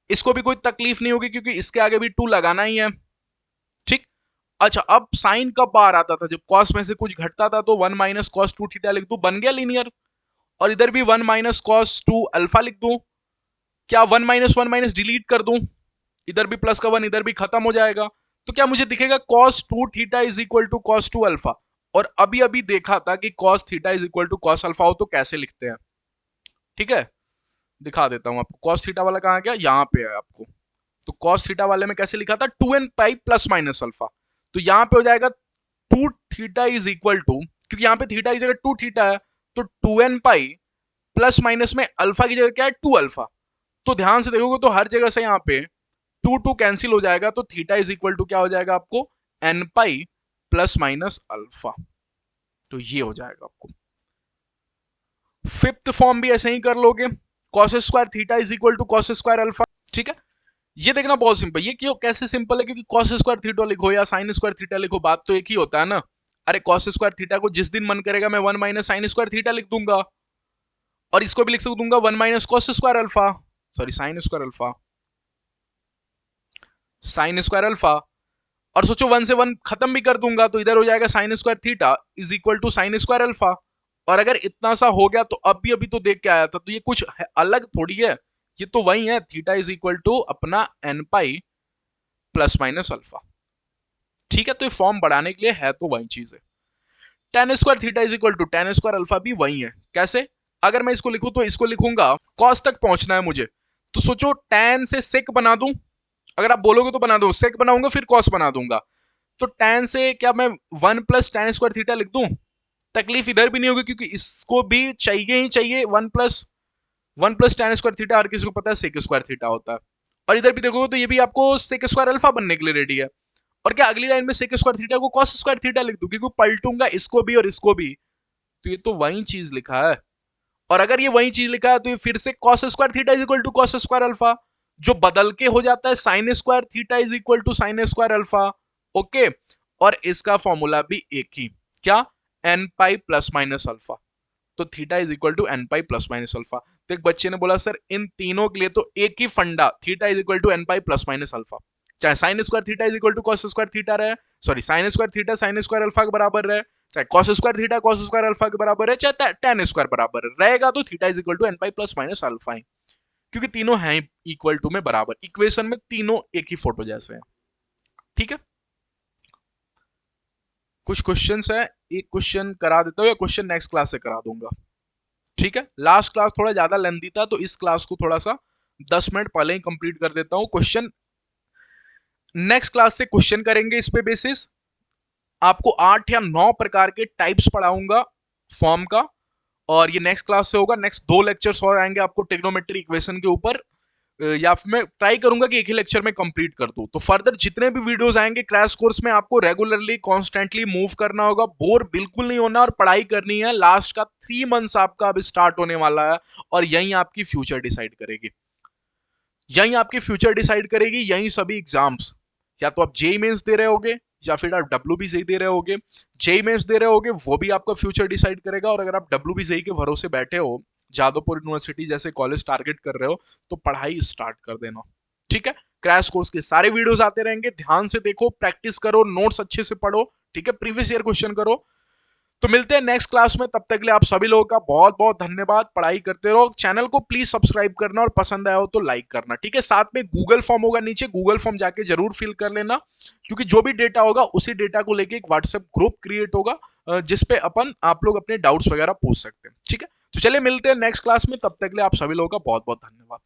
इसको भी कोई तकलीफ नहीं होगी क्योंकि इसके आगे भी 2 लगाना ही है, ठीक। अच्छा, अब साइन कब बाहर आता था, जब कॉस में से कुछ घटता था, तो 1 माइनस कॉस 2 थीटा लिख दूं, बन गया लीनियर। और इधर भी 1 माइनस कॉस 2 अल्फा लिख दूं, क्या 1 माइनस 1 माइनस डिलीट कर दूं, इधर भी प्लस का 1 इधर भी खत्म हो जाएगा, तो क्या मुझे दिखेगा cos 2 theta is equal to cos 2 alpha. और अभी अभी देखा था कि cos theta is equal to cos alpha हो तो कैसे लिखते हैं, ठीक है, दिखा देता हूं आपको। cos थीटा वाला कहां गया, यहां पे है आपको। तो cos थीटा वाले में कैसे लिखा था, 2n pi plus minus alpha. तो यहां पे हो जाएगा 2 थीटा इज इक्वल टू, क्योंकि यहां पे थीटा की जगह 2 थीटा है, तो 2n पाई प्लस माइनस में अल्फा की जगह क्या है 2 अल्फा। तो ध्यान से देखोगे तो हर जगह से यहाँ पे 2 2 कैंसिल हो जाएगा, तो थीटा इज इक्वल टू क्या हो जाएगा आपको, n pi plus minus alpha. तो ये हो जाएगा आपको। फिफ्थ फॉर्म भी ऐसे ही कर लोगे, cos square theta is equal to cos square alpha, ठीक है। ये देखना बहुत सिंपल, ये क्यों कैसे सिंपल है, क्योंकि cos स्क्वायर थीटा लिखो या sin स्क्वायर थीटा लिखो, बात तो एक ही होता है ना। अरे cos स्क्वायर थीटा को जिस दिन मन करेगा मैं 1 माइनस साइन स्क्वायर थीटा लिख दूंगा, और इसको भी लिख दूंगा 1 minus cos square alpha, sorry sine square alpha, sign square alpha. और सोचो 1 से 1 खत्म भी कर दूंगा, तो इधर हो जाएगा sine square theta is equal to sine square alpha. और अगर इतना सा हो गया तो अब भी अभी तो देख के आया था, तो ये कुछ अलग थोड़ी है, ये तो वही है, थीटा इज इक्वल टू अपना n pi plus minus alpha, ठीक है। तो ये फॉर्म बढ़ाने के लिए है तो वही चीज है। Tan square theta is equal to tan square alpha भी वही है। कैसे, अगर मैं इसको लिखूं तो इसको लिखूंगा, कॉस तक पहुंचना है मुझे, तो सोचो टेन से सेक बना दूं, अगर आप बोलोगे तो बना दो, सेक बनाऊंगा फिर कॉस बना दूंगा। तो टेन से क्या मैं 1 प्लस टेन स्क्वायर थीटा लिख दूं, तकलीफ इधर भी नहीं होगी, क्योंकि इसको भी चाहिए ही चाहिए 1 प्लस टेन स्क्वायर थीटा, हर किसी को पता है सेक स्क्वायर थीटा होता है। और इधर भी देखोगे तो ये भी आपको सेक स्क्वायर अल्फा बनने के लिए रेडी है। और क्या अगली लाइन में सेक स्क्वायर थीटा को कॉस स्क्वायर थीटा लिख दूं, क्योंकि पलटूंगा इसको भी और इसको भी, तो ये तो वही चीज लिखा है। और अगर ये वही चीज लिखा है तो ये फिर से cos square theta is equal to cos square alpha, जो बदल के हो जाता है sin square theta is equal to sin square alpha, okay. और इसका फॉर्मूला भी एक ही, क्या, n pi plus minus alpha. तो theta is equal to n pi plus minus alpha. तो एक बच्चे ने बोला सर इन तीनों के लिए तो एक ही फंडा, theta is equal to n pi plus minus alpha, चाहे sine square theta is equal to cos square theta रहे, sorry sine square theta sine square alpha के बराबर रहे, चाहे cos square theta cos square alpha के बराबर है, चाहे tan स्क्वायर बराबर रहेगा, तो theta is equal to n pi plus minus alpha ही, क्योंकि तीनों हैं इक्वल टू में बराबर, इक्वेशन में तीनों एक ही फोटो जैसे हैं, ठीक है। कुछ क्वेश्चंस है, एक क्वेश्चन करा देता हूं या क्वेश्चन नेक्स्ट क्लास से करा दूंगा, ठीक है। लास्ट क्लास थोड़ा ज्यादा लेंथी था, तो इस क्लास को थोड़ा सा 10 मिनट पहले ही कंप्लीट कर देता हूं। क्वेश्चन नेक्स्ट क्लास से क्वेश्चन करेंगे, इस पे बेसिस आपको 8 या 9 प्रकार के टाइप्स पढ़ाऊंगा फॉर्म का, और ये नेक्स्ट क्लास से होगा। नेक्स्ट 2 लेक्चर्स और आएंगे आपको ट्रिग्नोमेट्री इक्वेशन के ऊपर, या फिर मैं ट्राई करूंगा कि एक ही लेक्चर में कंप्लीट कर दूं। तो फर्दर जितने भी वीडियोस आएंगे क्रैश कोर्स में, आपको रेगुलरली कॉन्स्टेंटली मूव करना होगा, बोर बिल्कुल नहीं होना और पढ़ाई करनी है। लास्ट का 3 मंथ्स आपका अब स्टार्ट होने वाला है, और यही आपकी फ्यूचर डिसाइड करेगी, यही आपकी फ्यूचर डिसाइड करेगी, यही सभी एग्जाम्स, या तो आप जेई मेंस दे रहे होगे या फिर आप WBCE दे रहे होगे, जेई मेंस दे रहे होगे वो भी आपका फ्यूचर डिसाइड करेगा। और अगर आप WBCE के भरोसे बैठे हो, जादवपुर यूनिवर्सिटी जैसे कॉलेज टारगेट कर रहे हो, तो पढ़ाई स्टार्ट कर देना, ठीक है। क्रैश कोर्स के सारे वीडियोस आते रहेंगे, ध्यान से देखो, प्रैक्टिस करो, नोट्स अच्छे से पढ़ो, ठीक है, प्रीवियस ईयर क्वेश्चन करो। तो मिलते हैं नेक्स्ट क्लास में, तब तक के लिए आप सभी लोगों का बहुत बहुत धन्यवाद। पढ़ाई करते रहो, चैनल को प्लीज सब्सक्राइब करना, और पसंद आया हो तो लाइक करना, ठीक है। साथ में गूगल फॉर्म होगा नीचे, गूगल फॉर्म जाके जरूर फिल कर लेना, क्योंकि जो भी डेटा होगा उसी डेटा को लेके एक व्हाट्सएप ग्रुप क्रिएट होगा, जिसपे आप लोग अपने डाउट्स वगैरह पूछ सकते हैं, ठीक है। तो चलिए मिलते हैं नेक्स्ट क्लास में, तब तक के लिए आप सभी लोगों का बहुत बहुत धन्यवाद।